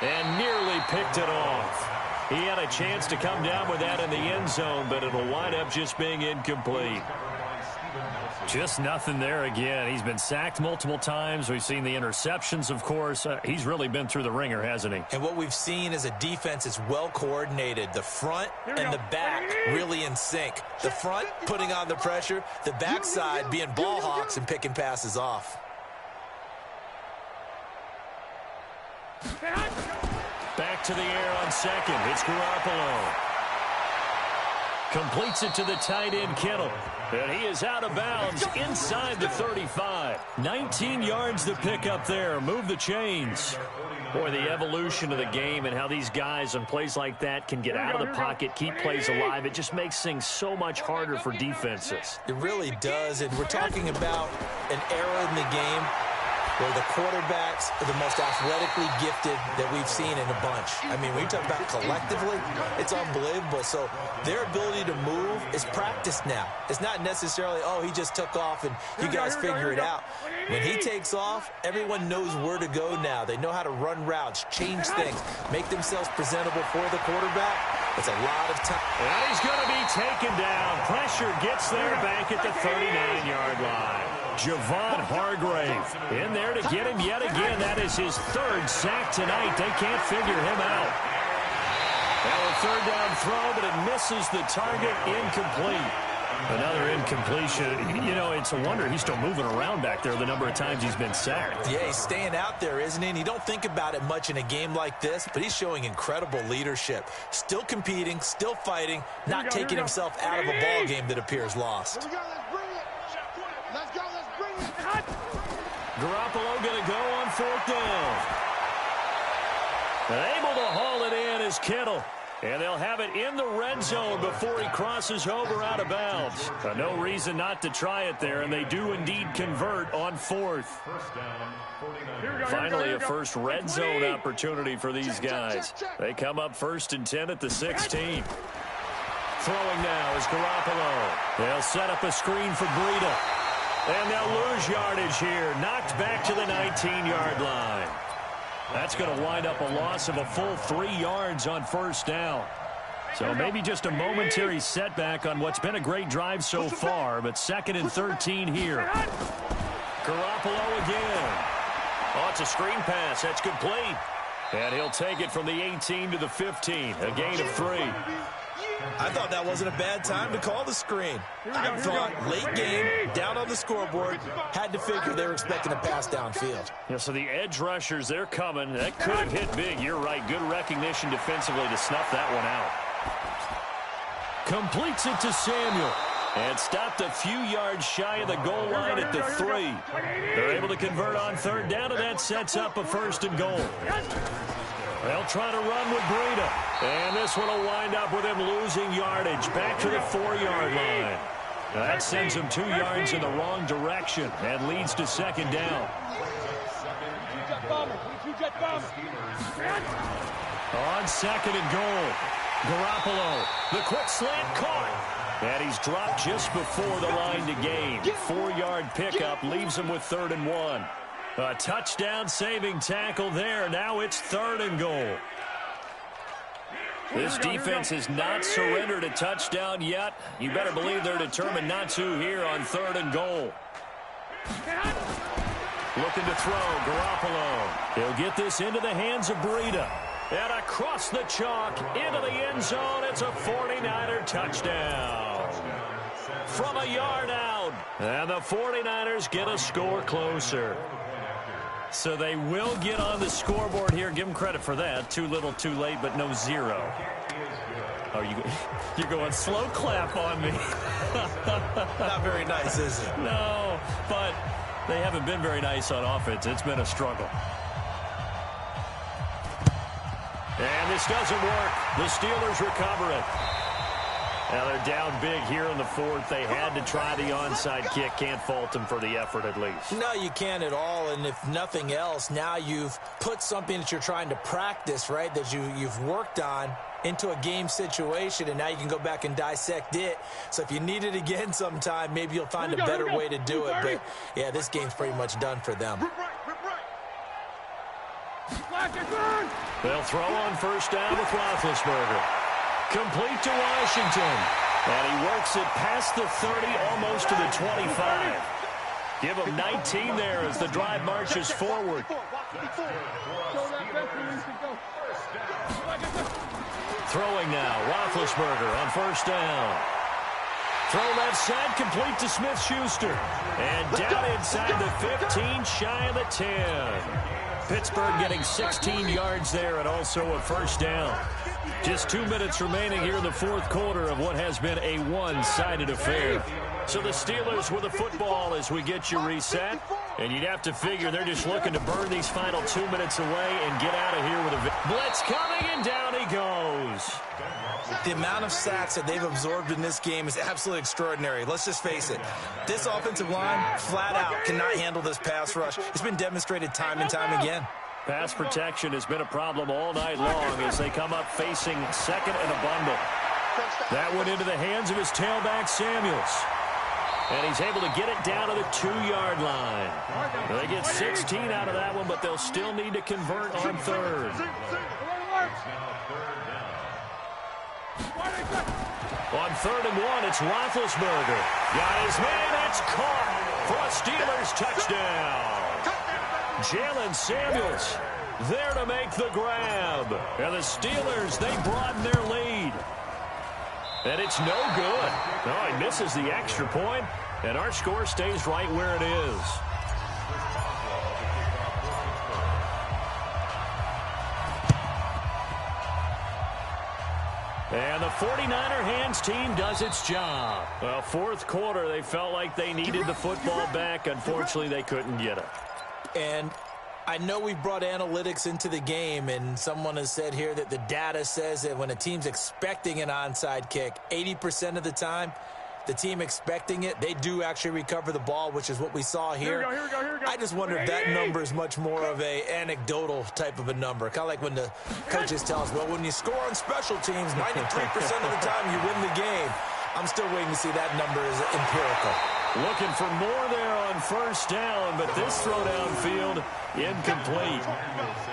And nearly picked it off. He had a chance to come down with that in the end zone, but it'll wind up just being incomplete. Just nothing there again. He's been sacked multiple times. We've seen the interceptions, of course. He's really been through the ringer, hasn't he? And what we've seen is a defense that's well coordinated. The front and the back really in sync. The front putting on the pressure, the backside being ball hawks and picking passes off. Back to the air on second. It's Garoppolo. Completes it to the tight end, Kittle. And he is out of bounds inside the 35. 19 yards to pick up there. Move the chains. Boy, the evolution of the game and how these guys on plays like that can get out of the pocket, keep plays alive. It just makes things so much harder for defenses. It really does. And we're talking about an era in the game where the quarterbacks are the most athletically gifted that we've seen in a bunch. I mean, when you talk about collectively, it's unbelievable. So their ability to move is practiced now. It's not necessarily, oh, he just took off and you guys figure it out. When he takes off, everyone knows where to go now. They know how to run routes, change things, make themselves presentable for the quarterback. It's a lot of time. And he's going to be taken down. Pressure gets there back at the 39-yard line. Javon Hargrave in there to get him yet again. That is his 3rd sack tonight. They can't figure him out. Now a 3rd down throw, but it misses the target. Incomplete. Another incompletion. You know, it's a wonder he's still moving around back there the number of times he's been sacked. Yeah, he's staying out there, isn't he? And you don't think about it much in a game like this, but he's showing incredible leadership. Still competing, still fighting, not taking himself out of a ball game that appears lost. Let's go, let's bring it. Garoppolo going to go on 4th down. And able to haul it in is Kittle. And they'll have it in the red zone before he crosses over out of bounds. No reason not to try it there, and they do indeed convert on 4th. Finally, a first red zone opportunity for these guys. They come up 1st and 10 at the 16. Throwing now is Garoppolo. They'll set up a screen for Breida. And they'll lose yardage here. Knocked back to the 19-yard line. That's going to wind up a loss of a full 3 yards on 1st down. So maybe just a momentary setback on what's been a great drive so far, but 2nd and 13 here. Garoppolo again. Oh, it's a screen pass. That's complete. And he'll take it from the 18 to the 15. A gain of 3. I thought that wasn't a bad time to call the screen. I thought late game, down on the scoreboard, had to figure they were expecting a pass downfield. Yeah, so the edge rushers, they're coming. That could have hit big. You're right. Good recognition defensively to snuff that one out. Completes it to Samuel. And stopped a few yards shy of the goal line at the 3. They're able to convert on 3rd down, and that sets up a 1st and goal. They'll try to run with Breida. And this one will wind up with him losing yardage back to the 4-yard line. That sends him 2 yards in the wrong direction and leads to 2nd down. On 2nd and goal, Garoppolo, the quick slant caught. And he's dropped just before the line to gain. 4-yard pickup leaves him with 3rd and 1. A touchdown-saving tackle there. Now it's 3rd and goal. This defense has not surrendered a touchdown yet. You better believe they're determined not to here on 3rd and goal. Looking to throw, Garoppolo. He'll get this into the hands of Breida. And across the chalk, into the end zone. It's a 49er touchdown. From a yard out. And the 49ers get a score closer. So they will get on the scoreboard here. Give them credit for that. Too little, too late, but no 0. Oh, you're going slow clap on me. Not very nice, is it? No, but they haven't been very nice on offense. It's been a struggle. And this doesn't work. The Steelers recover it. Now they're down big here in the fourth. They had to try the onside kick. Can't fault them for the effort at least. No, you can't at all. And if nothing else, now you've put something that you're trying to practice, right, that you've worked on into a game situation, and now you can go back and dissect it. So if you need it again sometime, maybe you'll find a better way to do it. But, yeah, this game's pretty much done for them. They'll throw on first down with Roethlisberger. Complete to Washington. And he works it past the 30, almost to the 25. Give him 19 there as the drive marches forward. Throwing now, Roethlisberger on first down. Throw left side, complete to Smith-Schuster. And down inside the 15, shy of the 10. Pittsburgh getting 16 yards there and also a first down. Just 2 minutes remaining here in the fourth quarter of what has been a one-sided affair. So the Steelers with the football as we get you reset. And you'd have to figure they're just looking to burn these final 2 minutes away and get out of here with a blitz coming, and down he goes. The amount of sacks that they've absorbed in this game is absolutely extraordinary. Let's just face it. This offensive line, flat out, cannot handle this pass rush. It's been demonstrated time and time again. Pass protection has been a problem all night long as they come up facing second and a bundle. That went into the hands of his tailback, Samuels. And he's able to get it down to the 2-yard line. They get 16 out of that one, but they'll still need to convert on third. On 3rd and 1, it's Roethlisberger. Got his man, that's caught for a Steelers touchdown. Jalen Samuels there to make the grab. And the Steelers, they broaden their lead. And it's no good. No, he misses the extra point, and our score stays right where it is. And the 49er hands team does its job. Well, fourth quarter, they felt like they needed the football back. Unfortunately, they couldn't get it. And I know we've brought analytics into the game, and someone has said here that the data says that when a team's expecting an onside kick, 80% of the time, the team expecting it, they do actually recover the ball, which is what we saw here. Here we go. I just wonder if that number is much more of a anecdotal type of a number. Kind of like when the coaches tell us, well, when you score on special teams, 93% of the time you win the game. I'm still waiting to see that number is empirical. Looking for more there on first down, but this throw downfield incomplete.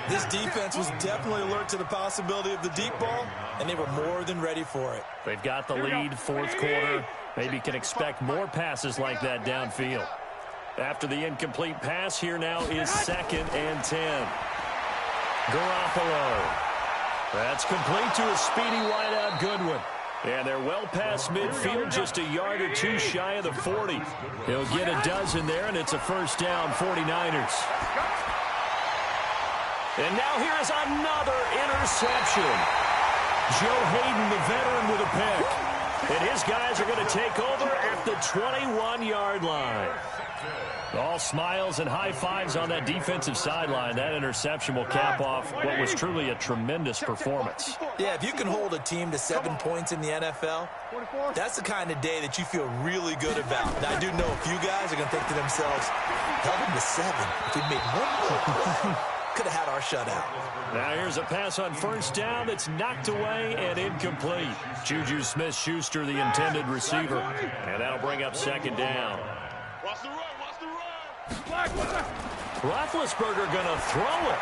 This defense was definitely alert to the possibility of the deep ball, and they were more than ready for it. They've got the lead, fourth quarter. Maybe can expect more passes like that downfield. After the incomplete pass, here now is 2nd and 10. Garoppolo. That's complete to a speedy wideout Goodwin. And they're well past midfield, just a yard or two shy of the 40. He'll get a dozen there, and it's a first down, 49ers. And now here is another interception. Joe Hayden, the veteran, with a pick. And his guys are going to take over at the 21-yard line. All smiles and high fives on that defensive sideline. That interception will cap off what was truly a tremendous performance. Yeah, if you can hold a team to 7 points in the NFL, that's the kind of day that you feel really good about. Now, I do know a few guys are going to think to themselves, held them to 7. If we made 1 more, could have had our shutout. Now here's a pass on first down that's knocked away and incomplete. Juju Smith-Schuster, the intended receiver. And that'll bring up 2nd down. Watch the run. Roethlisberger going to throw it.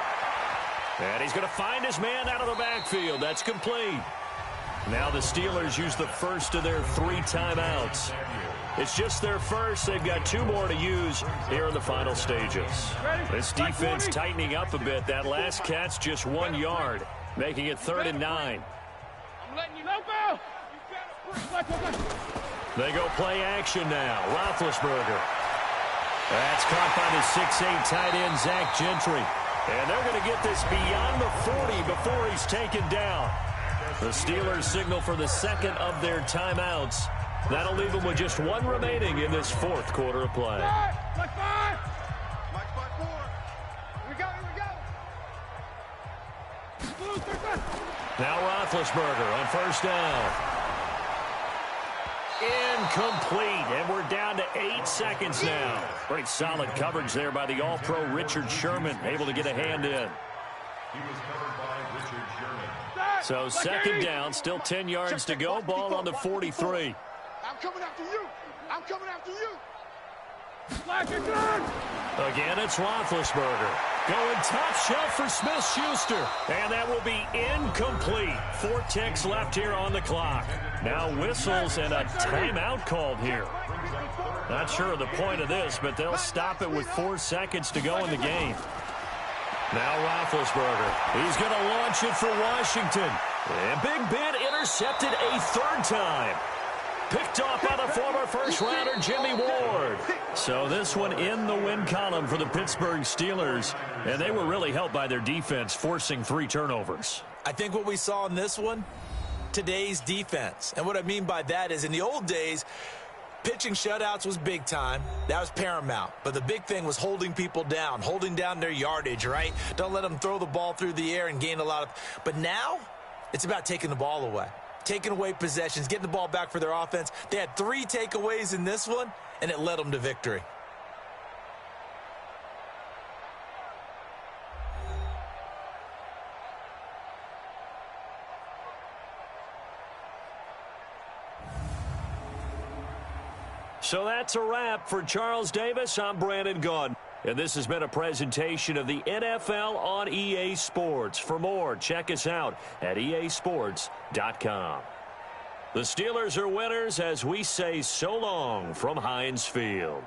And he's going to find his man out of the backfield. That's complete. Now the Steelers use the first of their 3 timeouts. It's just their first. They've got 2 more to use here in the final stages. This defense tightening up a bit. That last catch just 1 yard, making it 3rd and 9. I'm letting you know, They go play action now. Roethlisberger. That's caught by the 6'8" tight end, Zach Gentry. And they're going to get this beyond the 40 before he's taken down. The Steelers signal for the 2nd of their timeouts. That'll leave them with just 1 remaining in this 4th quarter of play. Now Roethlisberger on first down. Incomplete, and we're down to 8 seconds now. Great solid coverage there by the All-Pro Richard Sherman, able to get a hand in. He was covered by Richard Sherman. So second down, still 10 yards to go, ball on the 43. I'm coming after you. I'm coming after you. Again, it's Roethlisberger. Going top shelf for Smith-Schuster. And that will be incomplete. 4 ticks left here on the clock. Now whistles and a timeout called here. Not sure of the point of this, but they'll stop it with 4 seconds to go in the game. Now Roethlisberger. He's going to launch it for Washington. And Big Ben intercepted a 3rd time. Picked off by the former first-rounder Jimmy Ward. So this one in the win column for the Pittsburgh Steelers. And they were really helped by their defense, forcing 3 turnovers. I think what we saw in this one, today's defense. And what I mean by that is in the old days, pitching shutouts was big time. That was paramount. But the big thing was holding people down, holding down their yardage, right? Don't let them throw the ball through the air and gain a lot of... But now, it's about taking the ball away. Taking away possessions, getting the ball back for their offense. They had 3 takeaways in this one, and it led them to victory. So that's a wrap for Charles Davis. I'm Brandon Gaudin. And this has been a presentation of the NFL on EA Sports. For more, check us out at easports.com. The Steelers are winners as we say so long from Heinz Field.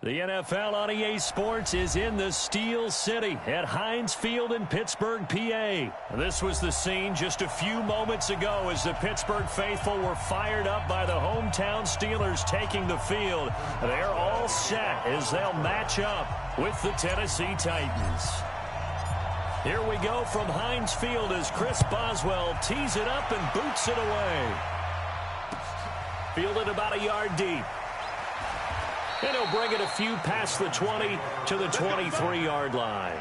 The NFL on EA Sports is in the Steel City at Heinz Field in Pittsburgh, PA. This was the scene just a few moments ago as the Pittsburgh faithful were fired up by the hometown Steelers taking the field. They're all set as they'll match up with the Tennessee Titans. Here we go from Heinz Field as Chris Boswell tees it up and boots it away. Fielded about a yard deep. And he'll bring it a few past the 20 to the 23-yard line.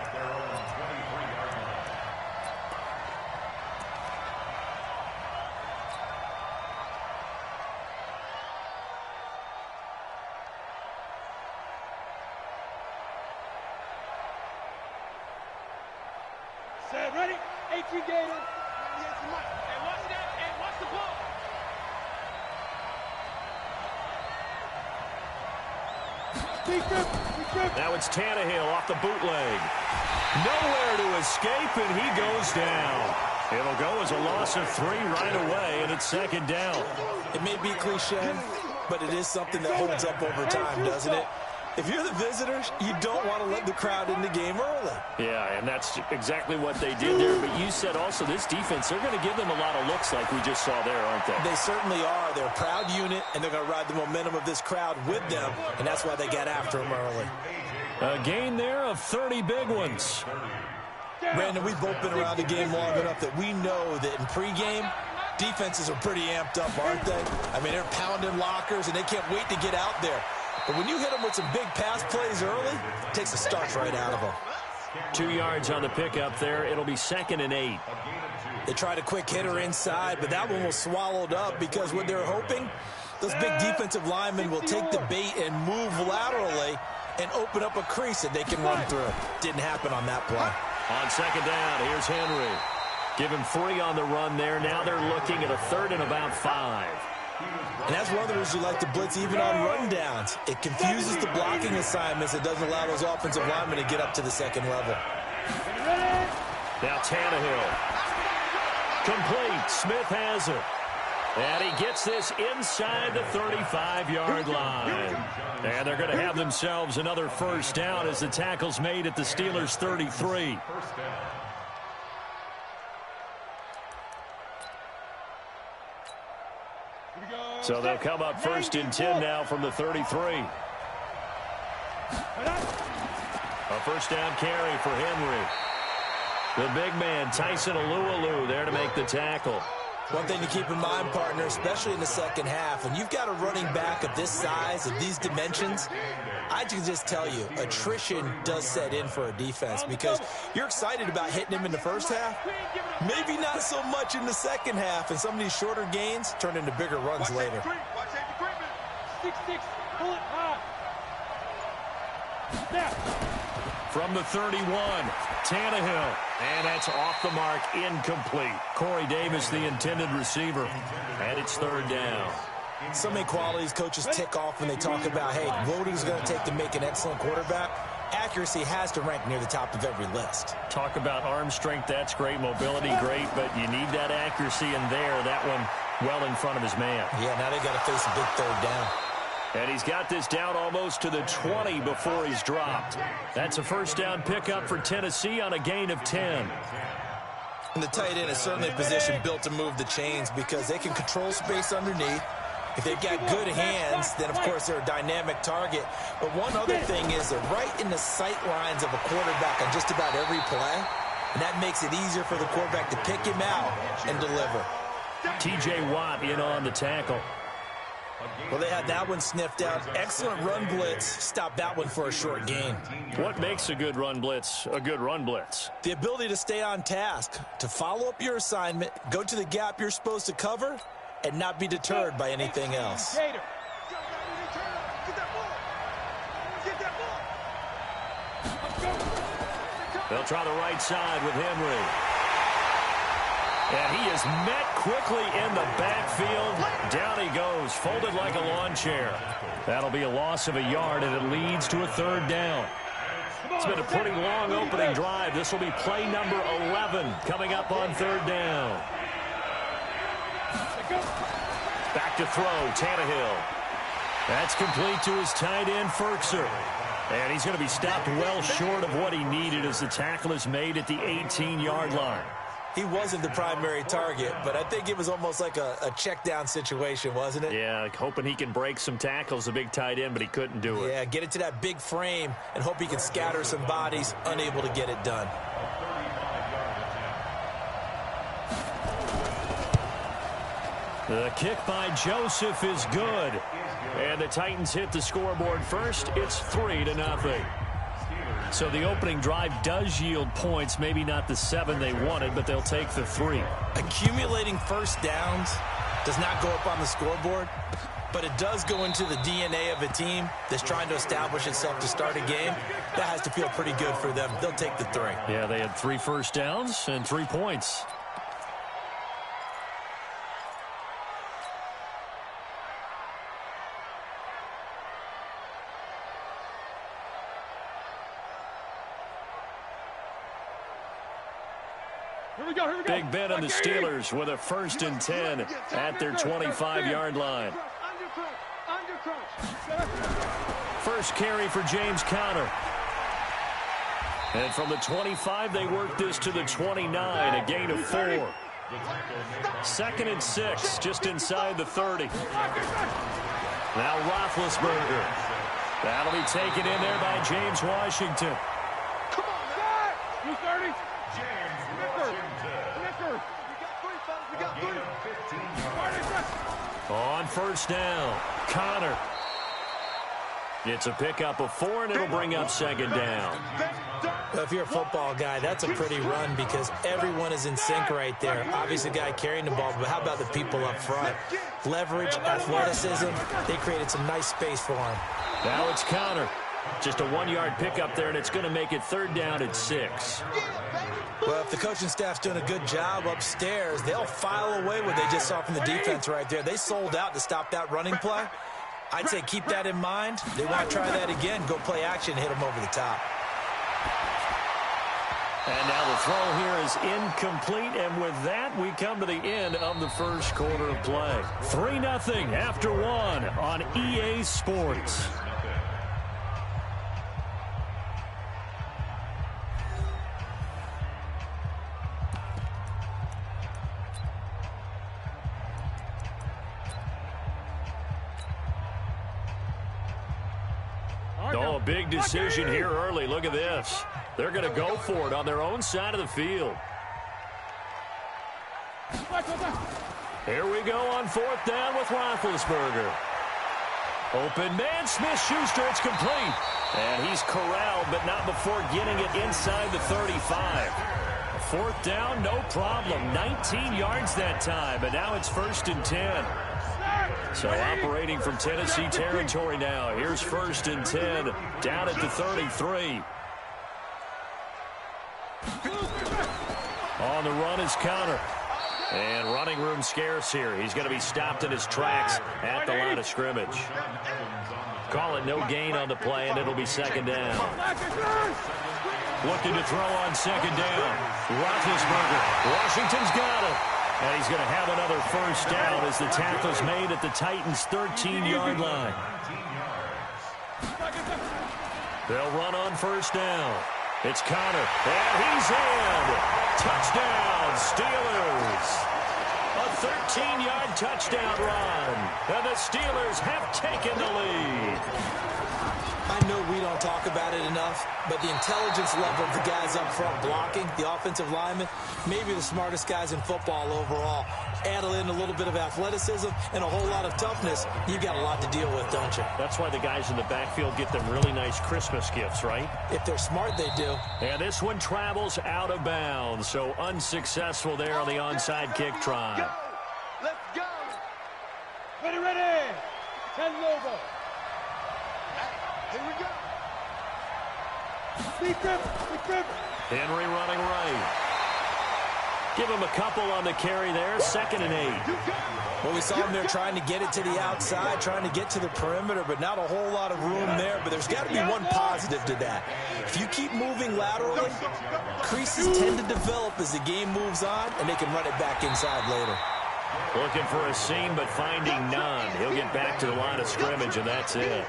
Set, ready? 18 Gators. Hey, watch that, and watch the ball. Now it's Tannehill off the bootleg. Nowhere to escape, and he goes down. It'll go as a loss of 3 right away, and it's second down. It may be cliche, but it is something that holds up over time, doesn't it? If you're the visitors, you don't want to let the crowd in the game early. Yeah, and that's exactly what they did there. But you said also this defense, they're going to give them a lot of looks like we just saw there, aren't they? They certainly are. They're a proud unit, and they're going to ride the momentum of this crowd with them, and that's why they got after them early. A gain there of 30 big ones. Brandon, we've both been around the game long enough that we know that in pregame, defenses are pretty amped up, aren't they? I mean, they're pounding lockers, and they can't wait to get out there. But when you hit them with some big pass plays early, it takes the starch right out of them. 2 yards on the pickup there. It'll be 2nd and 8. They tried a quick hitter inside, but that one was swallowed up because what they're hoping, those big defensive linemen will take the bait and move laterally and open up a crease that they can run through. Didn't happen on that play. On 2nd down, here's Henry. Give him 3 on the run there. Now they're looking at a 3rd and about 5. And that's one of the reasons you like to blitz even on rundowns. It confuses the blocking assignments. It doesn't allow those offensive linemen to get up to the second level. Now Tannehill. Complete. Smith has it. And he gets this inside the 35-yard line. And they're going to have themselves another first down as the tackle's made at the Steelers' 33. So they'll come up 1st and 10 now from the 33. A first down carry for Henry. The big man, Tyson Alualu, there to make the tackle. One thing to keep in mind, partner, especially in the second half, when you've got a running back of this size, of these dimensions, I can just tell you, attrition does set in for a defense because you're excited about hitting him in the first half, maybe not so much in the second half, and some of these shorter gains turn into bigger runs later. 6-6, pull it high. Snap. From the 31, Tannehill. And that's off the mark, incomplete. Corey Davis, the intended receiver. And it's 3rd down. So many qualities coaches tick off when they talk about, hey, what is it going to take to make an excellent quarterback? Accuracy has to rank near the top of every list. Talk about arm strength, that's great. Mobility, great. But you need that accuracy in there. That one well in front of his man. Yeah, now they got to face a big 3rd down. And he's got this down almost to the 20 before he's dropped. That's a first down pickup for Tennessee on a gain of 10. And the tight end is certainly a position built to move the chains because they can control space underneath. If they've got good hands, then, of course, they're a dynamic target. But one other thing is they're right in the sight lines of a quarterback on just about every play. And that makes it easier for the quarterback to pick him out and deliver. T.J. Watt in on the tackle. Well, they had that one sniffed out. Excellent run blitz. Stopped that one for a short gain. What makes a good run blitz a good run blitz? The ability to stay on task, to follow up your assignment, go to the gap you're supposed to cover, and not be deterred by anything else. They'll try the right side with Henry. And he is met quickly in the backfield. Down he goes, folded like a lawn chair. That'll be a loss of a yard, and it leads to a 3rd down. It's been a pretty long opening drive. This will be play number 11 coming up on 3rd down. Back to throw, Tannehill. That's complete to his tight end, Firkser. And he's going to be stopped well short of what he needed as the tackle is made at the 18-yard line. He wasn't the primary target, but I think it was almost like a check-down situation, wasn't it? Yeah, hoping he can break some tackles, a big tight end, but he couldn't do it. Yeah, get it to that big frame and hope he can scatter some bodies, unable to get it done. The kick by Joseph is good. And the Titans hit the scoreboard first. It's 3-0. So the opening drive does yield points, maybe not the 7 they wanted, but they'll take the 3. Accumulating first downs does not go up on the scoreboard, but it does go into the DNA of a team that's trying to establish itself to start a game. That has to feel pretty good for them. They'll take the 3. Yeah, they had 3 first downs and 3 points. Big Ben and the Steelers with a 1st and 10 at their 25-yard line. First carry for James Conner. And from the 25, they work this to the 29, a gain of 4. 2nd and 6, just inside the 30. Now Roethlisberger. That'll be taken in there by James Washington. Come on, man. You 30? On first down, Conner. It's a pickup of 4, and it'll bring up 2nd down. Well, if you're a football guy, that's a pretty run because everyone is in sync right there. Obviously, the guy carrying the ball, but how about the people up front? Leverage, athleticism, they created some nice space for him. Now it's Conner. Just a 1-yard pickup there, and it's going to make it 3rd down at 6. Well, if the coaching staff's doing a good job upstairs, they'll file away what they just saw from the defense right there. They sold out to stop that running play. I'd say keep that in mind. They want to try that again. Go play action, hit them over the top. And now the throw here is incomplete, and with that, we come to the end of the first quarter of play. 3-0 after 1 on EA Sports. Oh, a big decision here early. Look at this. They're going to go for it on their own side of the field. Here we go on 4th down with Roethlisberger. Open man, Smith-Schuster, it's complete. And he's corralled, but not before getting it inside the 35. 4th down, no problem. 19 yards that time, but now it's 1st and 10. So operating from Tennessee territory now. Here's 1st and 10, down at the 33. On the run is Conner. And running room scarce here. He's going to be stopped in his tracks at the line of scrimmage. Call it no gain on the play, and it'll be 2nd down. Looking to throw on 2nd down. Roethlisberger. Washington's got it. And he's going to have another 1st down as the tackle's made at the Titans' 13-yard line. They'll run on 1st down. It's Conner, and he's in. Touchdown, Steelers. A 13-yard touchdown run, and the Steelers have taken the lead. I know we don't talk about it enough, but the intelligence level of the guys up front blocking, the offensive linemen, maybe the smartest guys in football overall. Add in a little bit of athleticism and a whole lot of toughness, you've got a lot to deal with, don't you? That's why the guys in the backfield get them really nice Christmas gifts, right? If they're smart, they do. And this one travels out of bounds, so unsuccessful there on the onside kick try. Go. Let's go. Ready. 10 logo. Here we go. Big grip. Henry running right. Give him a couple on the carry there. 2nd and 8. Well, we saw him there trying to get it to the outside, trying to get to the perimeter, but not a whole lot of room there. But there's got to be one positive to that. If you keep moving laterally, creases tend to develop as the game moves on, and they can run it back inside later. Looking for a seam, but finding none. He'll get back to the line of scrimmage, and that's it.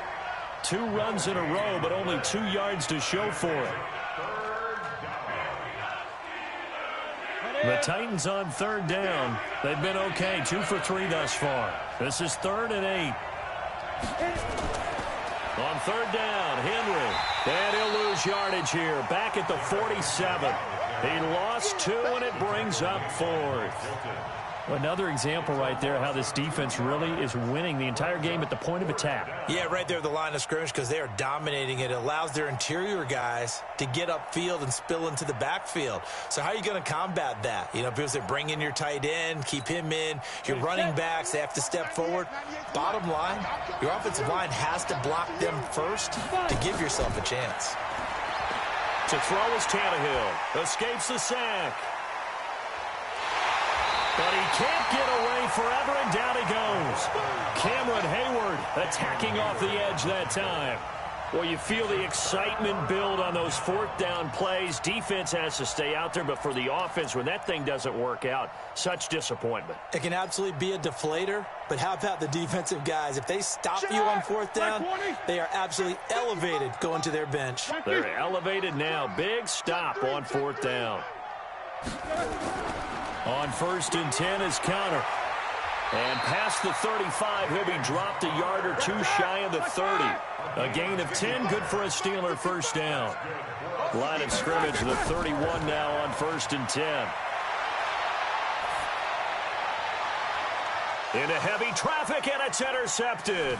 2 runs in a row, but only 2 yards to show for it. The Titans on 3rd down. They've been okay, 2 for 3 thus far. This is 3rd and 8. On 3rd down, Henry. And he'll lose yardage here. Back at the 47. He lost 2, and it brings up 4th. Another example right there how this defense really is winning the entire game at the point of attack. Yeah, right there at the line of scrimmage because they are dominating it. It allows their interior guys to get upfield and spill into the backfield. So how are you going to combat that? You know, because they bring in your tight end, keep him in. Your running backs, they have to step forward. Bottom line, your offensive line has to block them first to give yourself a chance. To throw is Tannehill. Escapes the sack. But he can't get away forever, and down he goes. Cameron Hayward attacking off the edge that time. Well, you feel the excitement build on those 4th down plays. Defense has to stay out there, but for the offense, when that thing doesn't work out, such disappointment. It can absolutely be a deflator, but how about the defensive guys? If they stop you on 4th down, they are absolutely elevated going to their bench. They're elevated now. Big stop on 4th down. On 1st and 10 is Counter. And past the 35, he'll be dropped a yard or 2 shy of the 30. A gain of 10, good for a Steeler 1st down. Line of scrimmage, the 31 now on 1st and 10. Into heavy traffic, and it's intercepted.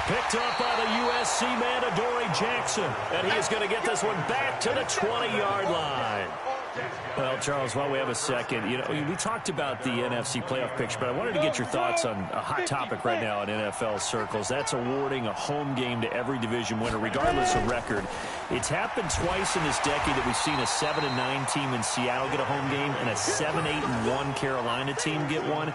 Picked up by the USC man, Adoree Jackson. And he is going to get this one back to the 20-yard line. Well, Charles, while we have a second, you know, we talked about the NFC playoff picture, but I wanted to get your thoughts on a hot topic right now in NFL circles. That's awarding a home game to every division winner, regardless of record. It's happened twice in this decade that we've seen a 7-9 team in Seattle get a home game and a 7-8-1 Carolina team get one.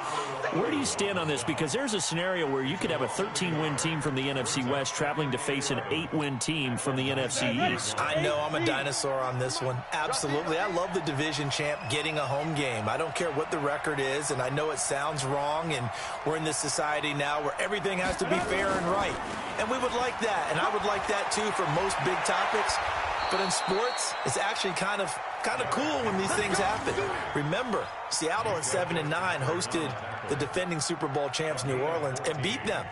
Where do you stand on this? Because there's a scenario where you could have a 13-win team from the NFC West traveling to face an 8-win team from the NFC East. I know I'm a dinosaur on this one. Absolutely. I love the division champ getting a home game. I don't care what the record is, and I know it sounds wrong, and we're in this society now where everything has to be fair and right. And we would like that, and I would like that too for most big topics. But in sports, it's actually kind of cool when these things happen. Remember, Seattle at 7-9 hosted the defending Super Bowl champs New Orleans and beat them.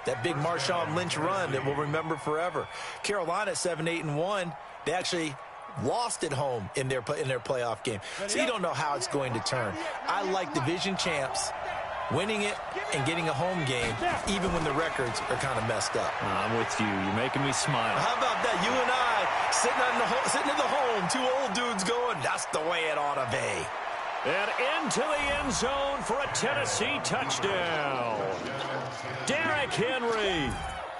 That big Marshawn Lynch run that we'll remember forever. Carolina at 7-8-1, they actually lost at home in their playoff game. So you don't know how it's going to turn. I like division champs winning it and getting a home game, even when the records are kind of messed up. I'm with you. You're making me smile. How about that? You and I sitting in the home, 2 old dudes going, that's the way it ought to be. And into the end zone for a Tennessee touchdown. Derrick Henry,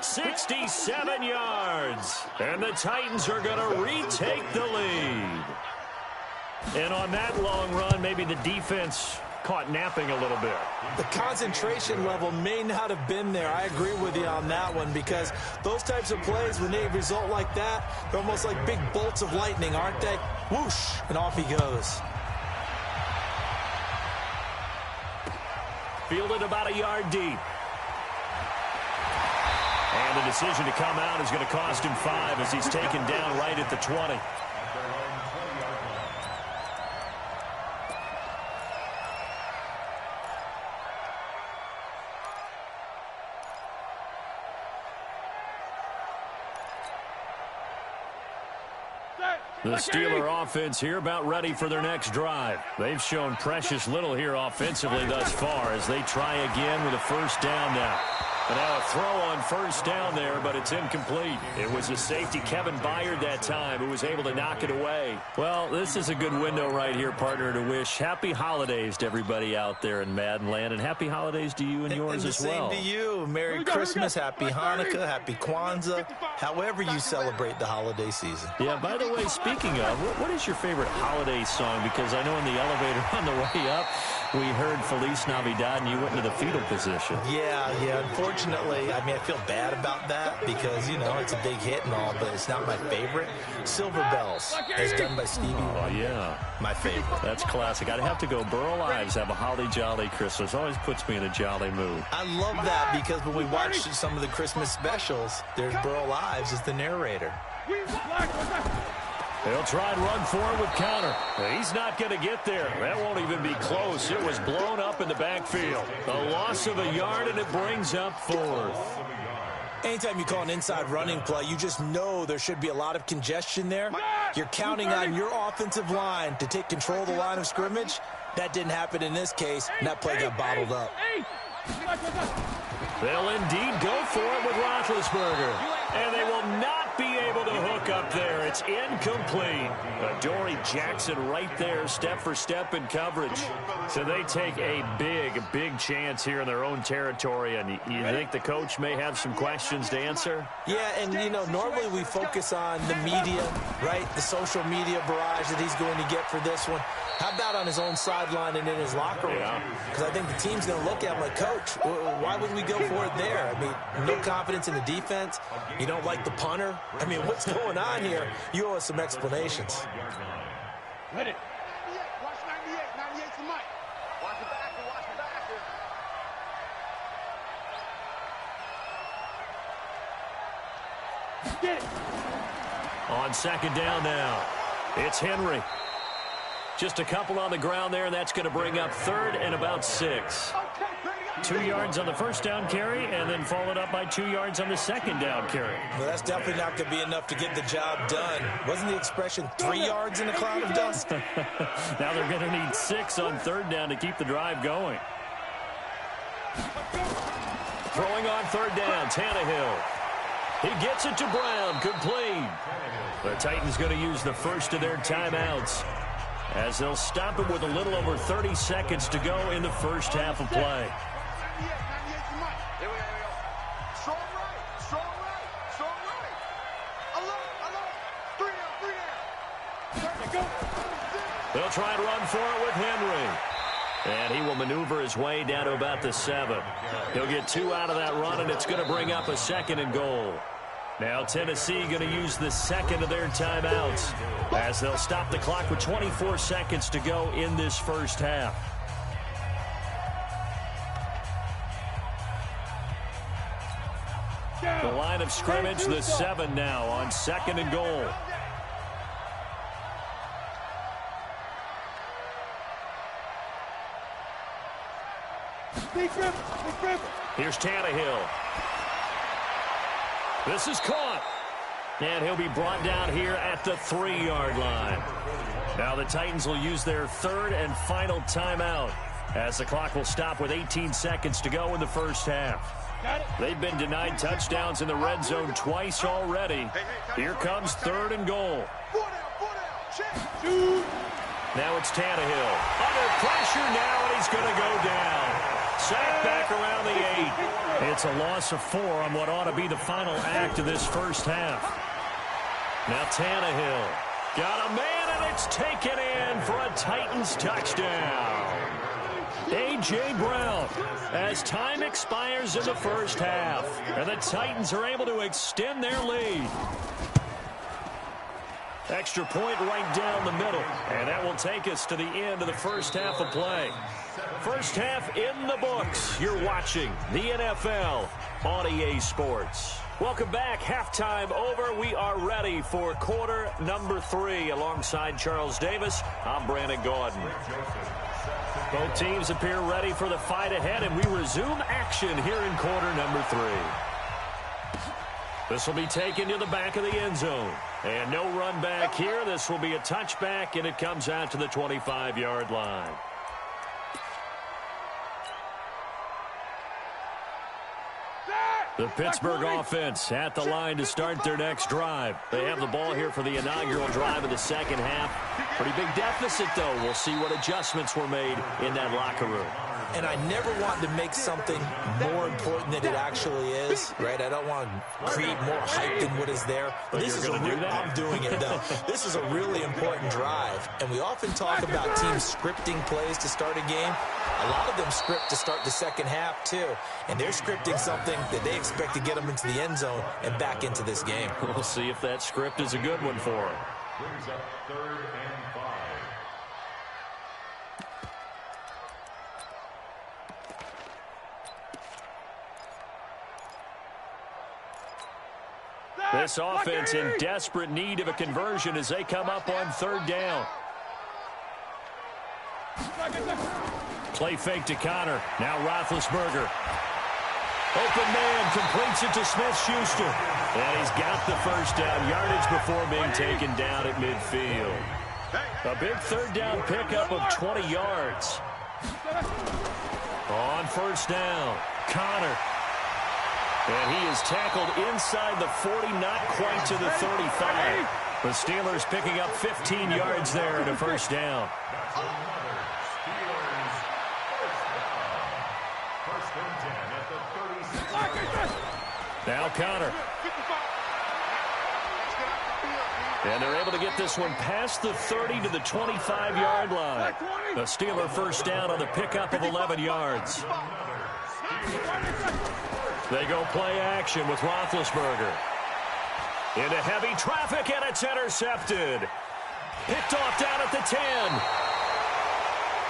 67 yards. And the Titans are going to retake the lead. And on that long run, maybe the defense caught napping a little bit. The concentration level may not have been there. I agree with you on that one, because those types of plays, when they result like that, they're almost like big bolts of lightning, aren't they? Whoosh, and off he goes. Fielded about a yard deep. And the decision to come out is going to cost him 5 as he's taken down right at the 20. The Steeler offense here about ready for their next drive. They've shown precious little here offensively thus far as they try again with a 1st down now. And now a throw on 1st down there, but it's incomplete. It was a safety, Kevin Byard, that time, who was able to knock it away. Well, this is a good window right here, partner, to wish happy holidays to everybody out there in Madden land, and happy holidays to you and yours as well. Same to you. Merry Christmas, Happy Hanukkah, Happy Kwanzaa, however you celebrate the holiday season. Yeah, by the way, speaking of, what is your favorite holiday song? Because I know in the elevator on the way up, We heard Feliz Navidad, and you went into the fetal position. Yeah. Unfortunately, I mean, I feel bad about that because, you know, it's a big hit and all, but it's not my favorite. Silver Bells, as done by Stevie Wonder. Oh, yeah. My favorite. That's classic. I'd have to go Burl Ives, have a holly jolly Christmas. Always puts me in a jolly mood. I love that because when we watch some of the Christmas specials, there's Burl Ives as the narrator. He'll try and run for it with counter. He's not going to get there. That won't even be close. It was blown up in the backfield. A loss of a yard, and it brings up 4th. Anytime you call an inside running play, you just know there should be a lot of congestion there. You're counting on your offensive line to take control of the line of scrimmage. That didn't happen in this case, and that play got bottled up. They'll indeed go for it with Roethlisberger. And they will not be able to hook up there. It's incomplete. Adoree Jackson right there, step for step in coverage. So they take a big chance here in their own territory. And you think the coach may have some questions to answer? Yeah, and, you know, normally we focus on the media, right? The social media barrage that he's going to get for this one. How about on his own sideline and in his locker room? Because I think the team's going to look at him like, Coach, why would we go for it there? I mean, no confidence in the defense. You don't like the punter? I mean, what's going on here? You owe us some explanations. Let it. 98. Watch 98. 98's the mic. Watch the back. Watch the back. Get it. On second down now, it's Henry. Just a couple on the ground there, and that's going to bring up 3rd and about 6. 2 yards on the first down carry, and then followed up by 2 yards on the second down carry. Well, that's definitely not going to be enough to get the job done. Wasn't the expression 3 yards in a cloud of dust? Now they're going to need 6 on 3rd down to keep the drive going. Throwing on 3rd down, Tannehill. He gets it to Brown, complete. The Titans going to use the first of their timeouts, as they'll stop it with a little over 30 seconds to go in the first half of play. They'll try and run for it with Henry. And he will maneuver his way down to about the 7. He'll get 2 out of that run, and it's going to bring up a 2nd and goal. Now Tennessee going to use the second of their timeouts, as they'll stop the clock with 24 seconds to go in this first half. The line of scrimmage, the 7 now on 2nd and goal. Here's Tannehill. This is caught. And he'll be brought down here at the 3-yard line. Now the Titans will use their 3rd and final timeout, as the clock will stop with 18 seconds to go in the first half. They've been denied touchdowns in the red zone twice already. Here comes 3rd and goal. Now it's Tannehill. Under pressure now, and he's going to go down. Sacked back around the 8. It's a loss of 4 on what ought to be the final act of this first half. Now Tannehill got a man, and it's taken in for a Titans touchdown. A.J. Brown, as time expires in the first half, and the Titans are able to extend their lead. Extra point right down the middle, and that will take us to the end of the first half of play. First half in the books. You're watching the NFL on EA Sports. Welcome back. Halftime over. We are ready for quarter number 3. Alongside Charles Davis, I'm Brandon Gaudin. Both teams appear ready for the fight ahead, and we resume action here in quarter number 3. This will be taken to the back of the end zone. And no run back here. This will be a touchback, and it comes out to the 25-yard line. The Pittsburgh offense at the line to start their next drive. They have the ball here for the inaugural drive of the second half. Pretty big deficit, though. We'll see what adjustments were made in that locker room. And I never want to make something more important than it actually is, right? I don't want to create more hype than what is there. But this is I'm doing it, though. This is a really important drive. And we often talk about teams scripting plays to start a game. A lot of them script to start the second half, too. And they're scripting something that they expect to get them into the end zone and back into this game. We'll see if that script is a good one for them. Brings up 3rd and 5. This offense in desperate need of a conversion as they come up on 3rd down. Play fake to Connor. Now Roethlisberger. Open man completes it to Smith-Schuster. And he's got the first down yardage before being taken down at midfield. A big 3rd down pickup of 20 yards. On 1st down, Connor. And he is tackled inside the 40, not quite to the 35. The Steelers picking up 15 yards there and a 1st down. Now Connor. And they're able to get this one past the 30 to the 25-yard line. The Steeler 1st down on the pickup of 11 yards. They go play action with Roethlisberger. Into heavy traffic, and it's intercepted. Picked off down at the 10.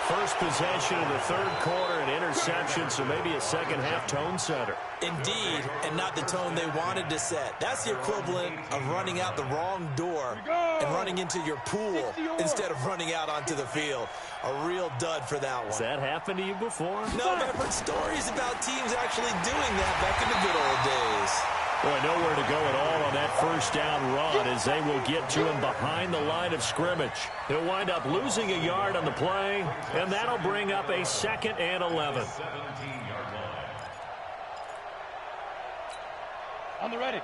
First possession of the 3rd quarter, an interception, so maybe a second-half tone setter. Indeed, and not the tone they wanted to set. That's the equivalent of running out the wrong door and running into your pool instead of running out onto the field. A real dud for that one. Has that happened to you before? No, but I've heard stories about teams actually doing that back in the good old days. Boy, nowhere to go at all on that 1st down run as they will get to him behind the line of scrimmage. He'll wind up losing a yard on the play, and that'll bring up a 2nd and 11. 17-yard line. On the ready.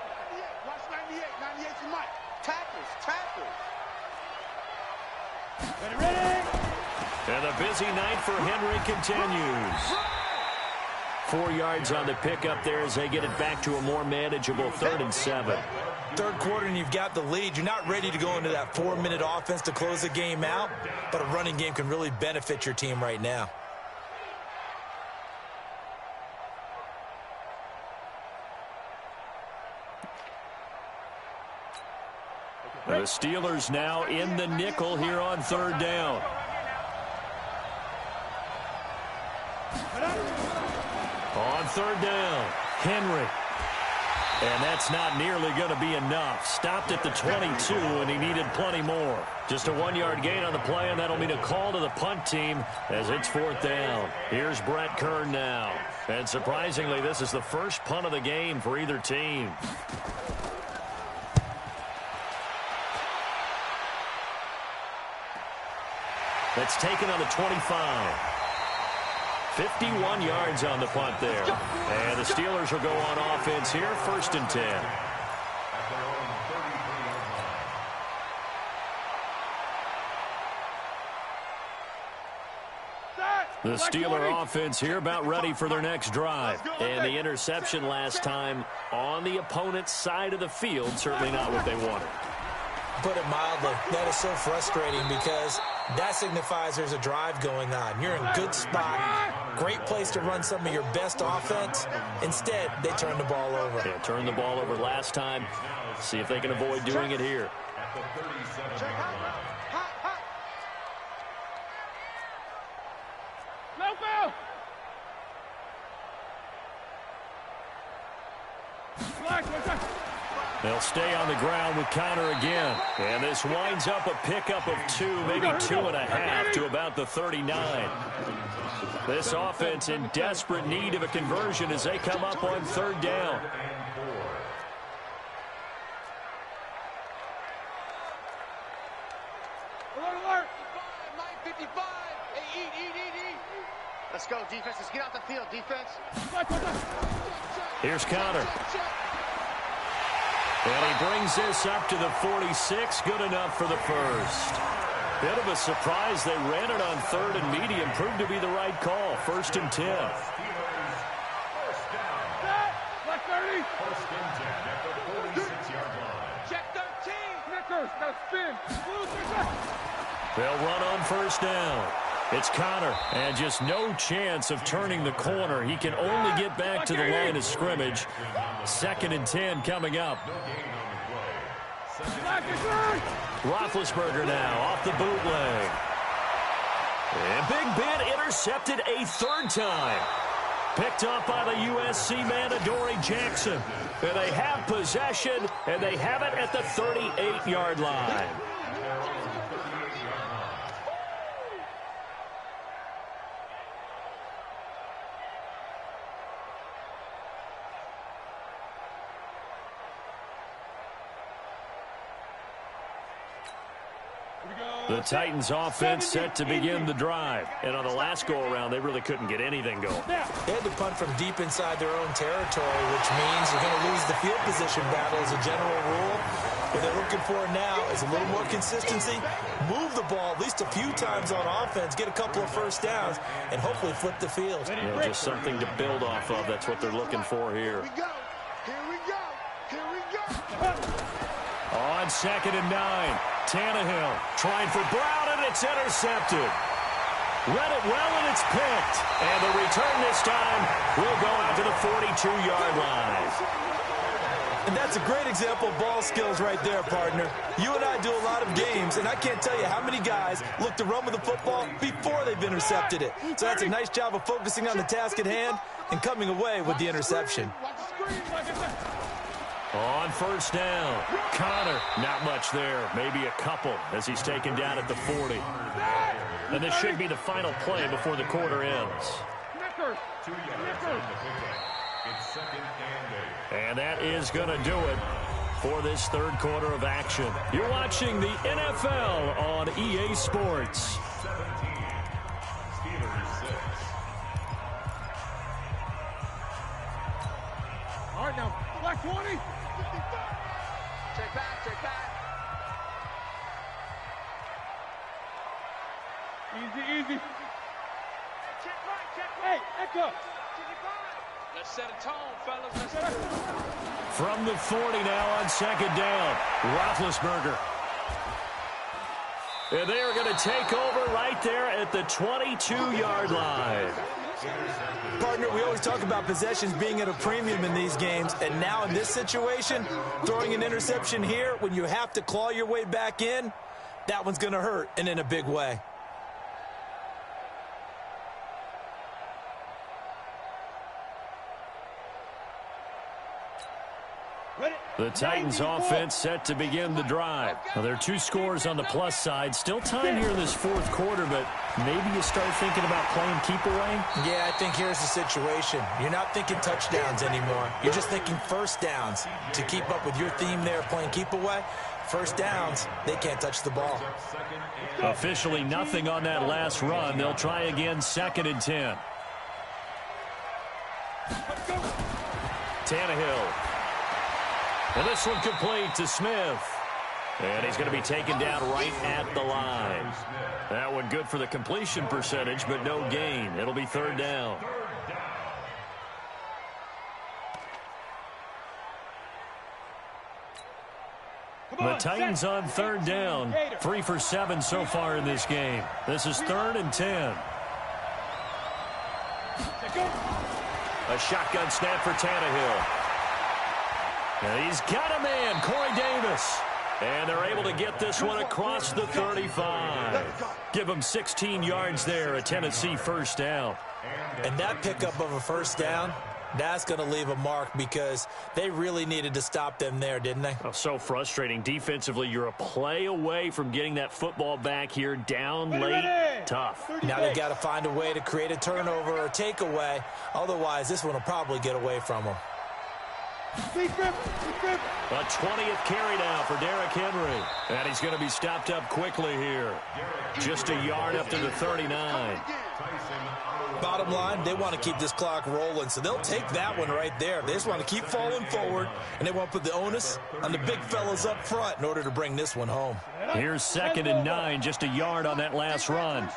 Watch 98. 98's Mike. Tackles. Ready. And a busy night for Henry continues. 4 yards on the pickup there as they get it back to a more manageable 3rd and 7. 3rd quarter and you've got the lead. You're not ready to go into that 4-minute offense to close the game out, but a running game can really benefit your team right now. The Steelers now in the nickel here on 3rd down. On 3rd down, Henry. And that's not nearly going to be enough. Stopped at the 22, and he needed plenty more. Just a 1-yard gain on the play, and that'll mean a call to the punt team as it's 4th down. Here's Brett Kern now. And surprisingly, this is the first punt of the game for either team. That's taken on the 25. 51 yards on the punt there. And the Steelers will go on offense here, 1st and 10. At their own 33-yard line. The Steeler offense here about ready for their next drive. And the interception last time on the opponent's side of the field, certainly not what they wanted. Put it mildly, that is so frustrating because that signifies there's a drive going on. You're in good spot, great place to run some of your best offense. Instead, they turn the ball over. Yeah, turned the ball over last time. See if they can avoid doing it here. At the 37-yard line. They'll stay on the ground with Connor again. And this winds up a pickup of 2, maybe 2.5 to about the 39. This offense in desperate need of a conversion as they come up on 3rd down. Alert. 955. Hey, eat. Let's go, defense. Let's get out the field, defense. Here's Connor. And he brings this up to the 46. Good enough for the first. Bit of a surprise. They ran it on 3rd and medium. Proved to be the right call. 1st and 10. Black 30. 1st and 10 at the 46-yard line. Check 13. Snickers. Got to spin. They'll run on first down. It's Connor, and just no chance of turning the corner. He can only get back to the line of scrimmage. 2nd and 10 coming up. Roethlisberger now off the bootleg. And Big Ben intercepted a 3rd time. Picked up by the USC man, Adoree Jackson. And they have possession, and they have it at the 38-yard line. The Titans offense set to begin the drive. And on the last go-around, they really couldn't get anything going. They had to punt from deep inside their own territory, which means you're going to lose the field position battle as a general rule. What they're looking for now is a little more consistency, move the ball at least a few times on offense, get a couple of first downs, and hopefully flip the field. Yeah, just something to build off of. That's what they're looking for here. Here we go. Here we go. On 2nd and 9, Tannehill trying for Brown, and it's intercepted. Read it well, and it's picked. And the return this time will go out to the 42-yard line. And that's a great example of ball skills right there, partner. You and I do a lot of games, and I can't tell you how many guys look to run with the football before they've intercepted it. So that's a nice job of focusing on the task at hand and coming away with the interception. On first down, Connor, not much there. Maybe a couple as he's taken down at the 40. And this should be the final play before the quarter ends. 2 yards on the pickup. It's 2nd and 8. And that is going to do it for this 3rd quarter of action. You're watching the NFL on EA Sports. 17. Steelers 6. All right, now, black 20. Check back, check back. Easy. Check right, check Hey, right. Echo. Let's set a tone, fellas. Let's set a tone. From the 40 now on 2nd down, Roethlisberger. And they are going to take over right there at the 22-yard line. Partner, we always talk about possessions being at a premium in these games, and now in this situation, throwing an interception here when you have to claw your way back in, that one's going to hurt, and in a big way. The Titans offense set to begin the drive. Now, there are 2 scores on the plus side. Still time here in this 4th quarter, but maybe you start thinking about playing keep away? Yeah, I think here's the situation. You're not thinking touchdowns anymore. You're just thinking first downs. To keep up with your theme there, playing keep away, first downs, they can't touch the ball. Officially nothing on that last run. They'll try again 2nd and 10. Tannehill. And this one complete to Smith. And he's going to be taken down right at the line. That one good for the completion percentage, but no gain. It'll be 3rd down. The Titans on 3rd down. 3 for 7 so far in this game. This is 3rd and 10. A shotgun snap for Tannehill. And he's got a man, Corey Davis. And they're able to get this one across the 35. Give them 16 yards there, a Tennessee first down. And that pickup of a first down, that's going to leave a mark because they really needed to stop them there, didn't they? Oh, so frustrating. Defensively, you're a play away from getting that football back here down late. Tough. Now they've got to find a way to create a turnover or takeaway. Otherwise, this one will probably get away from them. A 20th carry now for Derrick Henry. And he's going to be stopped up quickly here. Just a yard up to the 39. Bottom line, they want to keep this clock rolling, so they'll take that one right there. They just want to keep falling forward, and they want to put the onus on the big fellas up front in order to bring this one home. Here's 2nd and 9, just a yard on that last run.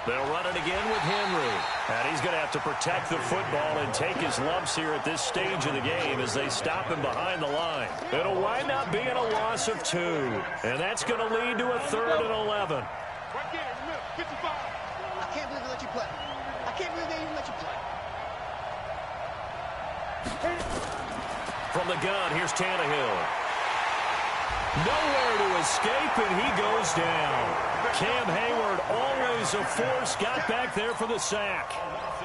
They'll run it again with Henry. And he's going to have to protect the football and take his lumps here at this stage of the game as they stop him behind the line. It'll wind up being a loss of 2. And that's going to lead to a 3rd and 11. Right there, 55. I can't believe they let you play. I can't believe they even let you play. From the gun, here's Tannehill. Nowhere to escape, and he goes down. Cam Hayward, always a force, got back there for the sack.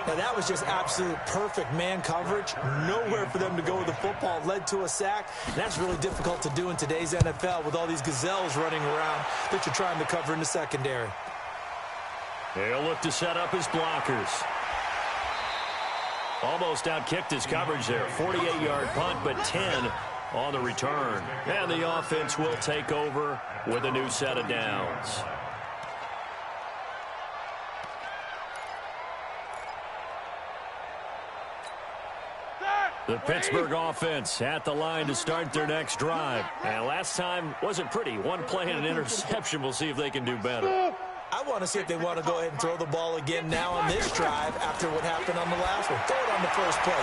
Now, that was just absolute perfect man coverage. Nowhere for them to go with the football. Led to a sack. That's really difficult to do in today's NFL with all these gazelles running around that you're trying to cover in the secondary. They'll look to set up his blockers. Almost outkicked his coverage there. 48-yard punt, but 10 on the return. And the offense will take over with a new set of downs. The Pittsburgh offense at the line to start their next drive. And last time wasn't pretty. One play and an interception. We'll see if they can do better. I want to see if they want to go ahead and throw the ball again now on this drive after what happened on the last one. Throw it on the first play.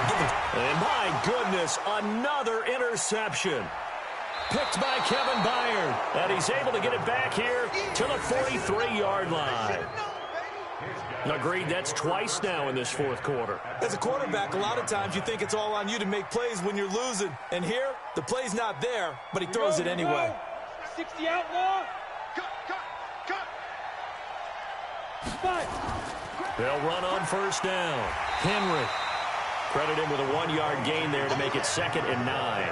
And my goodness, another interception. Picked by Kevin Byard. And he's able to get it back here to the 43-yard line. Agreed, that's twice now in this fourth quarter. As a quarterback, a lot of times you think it's all on you to make plays when you're losing. And here, the play's not there, but he throws it anyway. 60 outlaw. Cut. They'll run on first down. Henry. Credit him with a 1-yard gain there to make it 2nd and 9.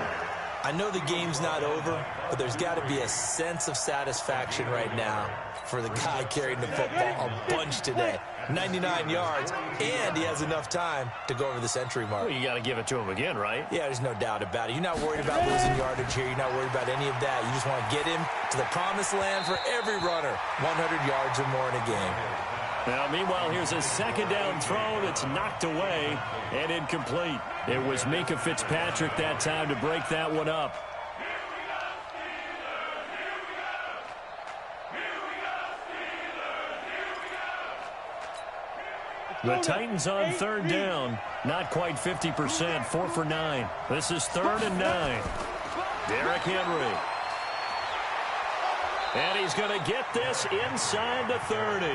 I know the game's not over, but there's got to be a sense of satisfaction right now for the guy carrying the football a bunch today. 99 yards, and he has enough time to go over the century mark. Well, you got to give it to him again, right? Yeah, there's no doubt about it. You're not worried about losing yardage here. You're not worried about any of that. You just want to get him to the promised land for every runner. 100 yards or more in a game. Now, meanwhile, here's a 2nd down throw that's knocked away and incomplete. It was Minkah Fitzpatrick that time to break that one up. The Titans on 3rd down. Not quite 50%. 4 for 9. This is 3rd and 9. Derrick Henry. And he's going to get this inside the 30.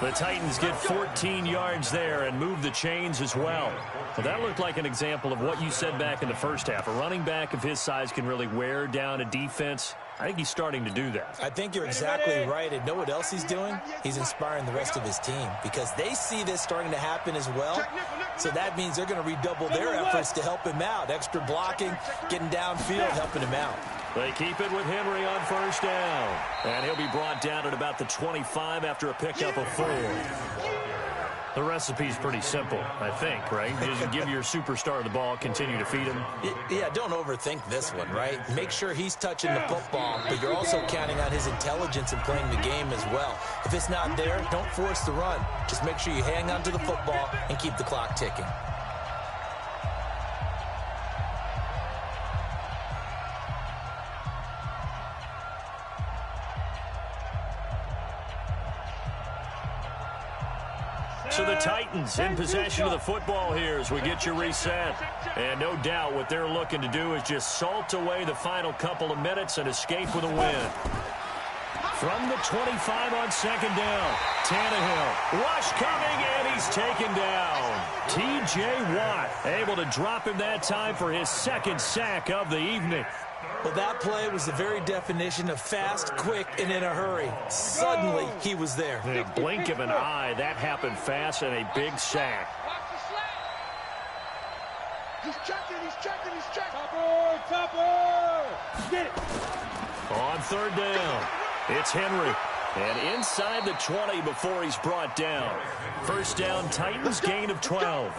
The Titans get 14 yards there and move the chains as well. Well, that looked like an example of what you said back in the first half. A running back of his size can really wear down a defense. I think he's starting to do that. I think you're exactly right. And know what else he's doing? He's inspiring the rest of his team because they see this starting to happen as well. So that means they're going to redouble their efforts to help him out. Extra blocking, getting downfield, helping him out. They keep it with Henry on first down. And he'll be brought down at about the 25 after a pickup of 4. The recipe's pretty simple, I think, right? You just give your superstar the ball, continue to feed him. Yeah, don't overthink this one, right? Make sure he's touching the football, but you're also counting on his intelligence in playing the game as well. If it's not there, don't force the run. Just make sure you hang on to the football and keep the clock ticking. So the Titans in possession of the football here as we get you reset. And no doubt what they're looking to do is just salt away the final couple of minutes and escape with a win. From the 25 on 2nd down, Tannehill. Rush coming, and he's taken down. T.J. Watt able to drop him that time for his 2nd sack of the evening. Well, that play was the very definition of fast, quick, and in a hurry. Suddenly, he was there. In a blink of an eye, that happened fast and a big sack. He's checking. Topper! Get it! On 3rd down, it's Henry. And inside the 20 before he's brought down. First down, Titans, gain of 12.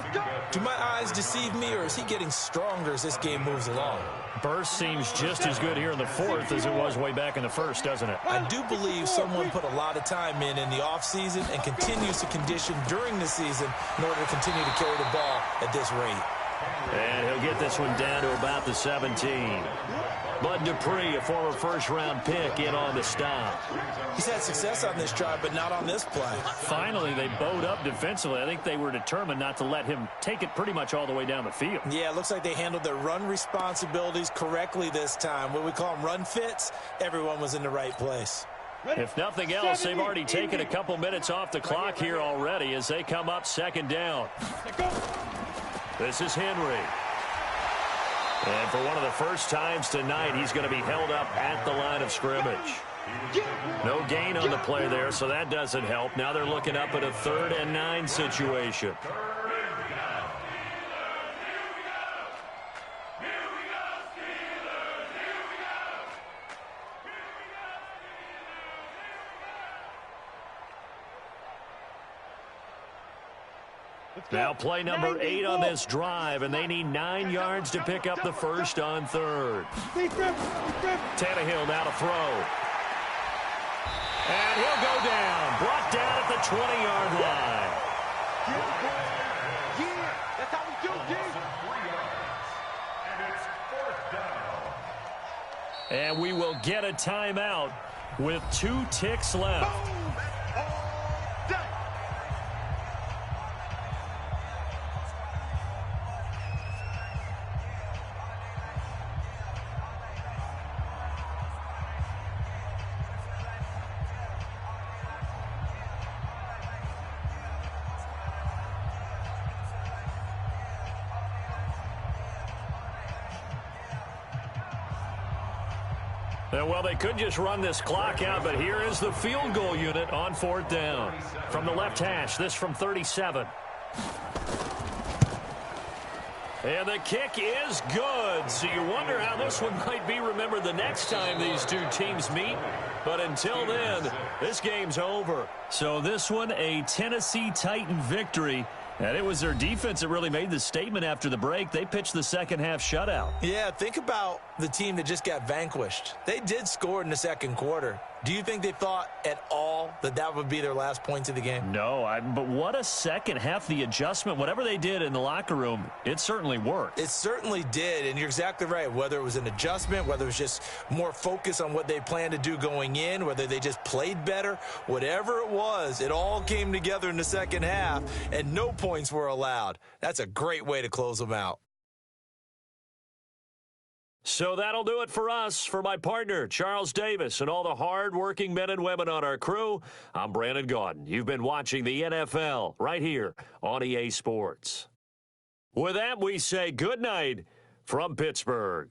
Do my eyes deceive me, or is he getting stronger as this game moves along? Burst seems just as good here in the 4th as it was way back in the 1st, doesn't it? I do believe someone put a lot of time in the offseason and continues to condition during the season in order to continue to carry the ball at this rate. And he'll get this one down to about the 17. Bud Dupree, a former first-round pick, in on the stop. He's had success on this drive, but not on this play. Finally, they bowed up defensively. I think they were determined not to let him take it pretty much all the way down the field. Yeah, it looks like they handled their run responsibilities correctly this time. What we call them run fits, everyone was in the right place. If nothing else, they've already taken a couple minutes off the clock here already as they come up second down. This is Henry. And for one of the first times tonight, he's going to be held up at the line of scrimmage. No gain on the play there, so that doesn't help. Now they're looking up at a 3rd and 9 situation. Now play number 8 on this drive, and they need 9 yards to pick up the first on 3rd. Tannehill now to throw. And he'll go down. Brought down at the 20-yard line. Yeah, that's how we do, Dave. And it's 4th down. And we will get a timeout with 2 ticks left. Well, they could just run this clock out, but here is the field goal unit on 4th down. From the left hash, this from 37. And the kick is good. So you wonder how this one might be remembered the next time these two teams meet. But until then, this game's over. So this one, a Tennessee Titan victory. And it was their defense that really made the statement after the break. They pitched the second half shutout. Yeah, think about the team that just got vanquished. They did score in the second quarter. Do you think they thought at all that that would be their last points of the game? No, but what a second half. The adjustment, whatever they did in the locker room, it certainly worked. It certainly did, and you're exactly right. Whether it was an adjustment, whether it was just more focus on what they planned to do going in, whether they just played better, whatever it was, it all came together in the second half, and no points were allowed. That's a great way to close them out. So that'll do it for us. For my partner, Charles Davis, and all the hard-working men and women on our crew, I'm Brandon Gaudin. You've been watching the NFL right here on EA Sports. With that, we say good night from Pittsburgh.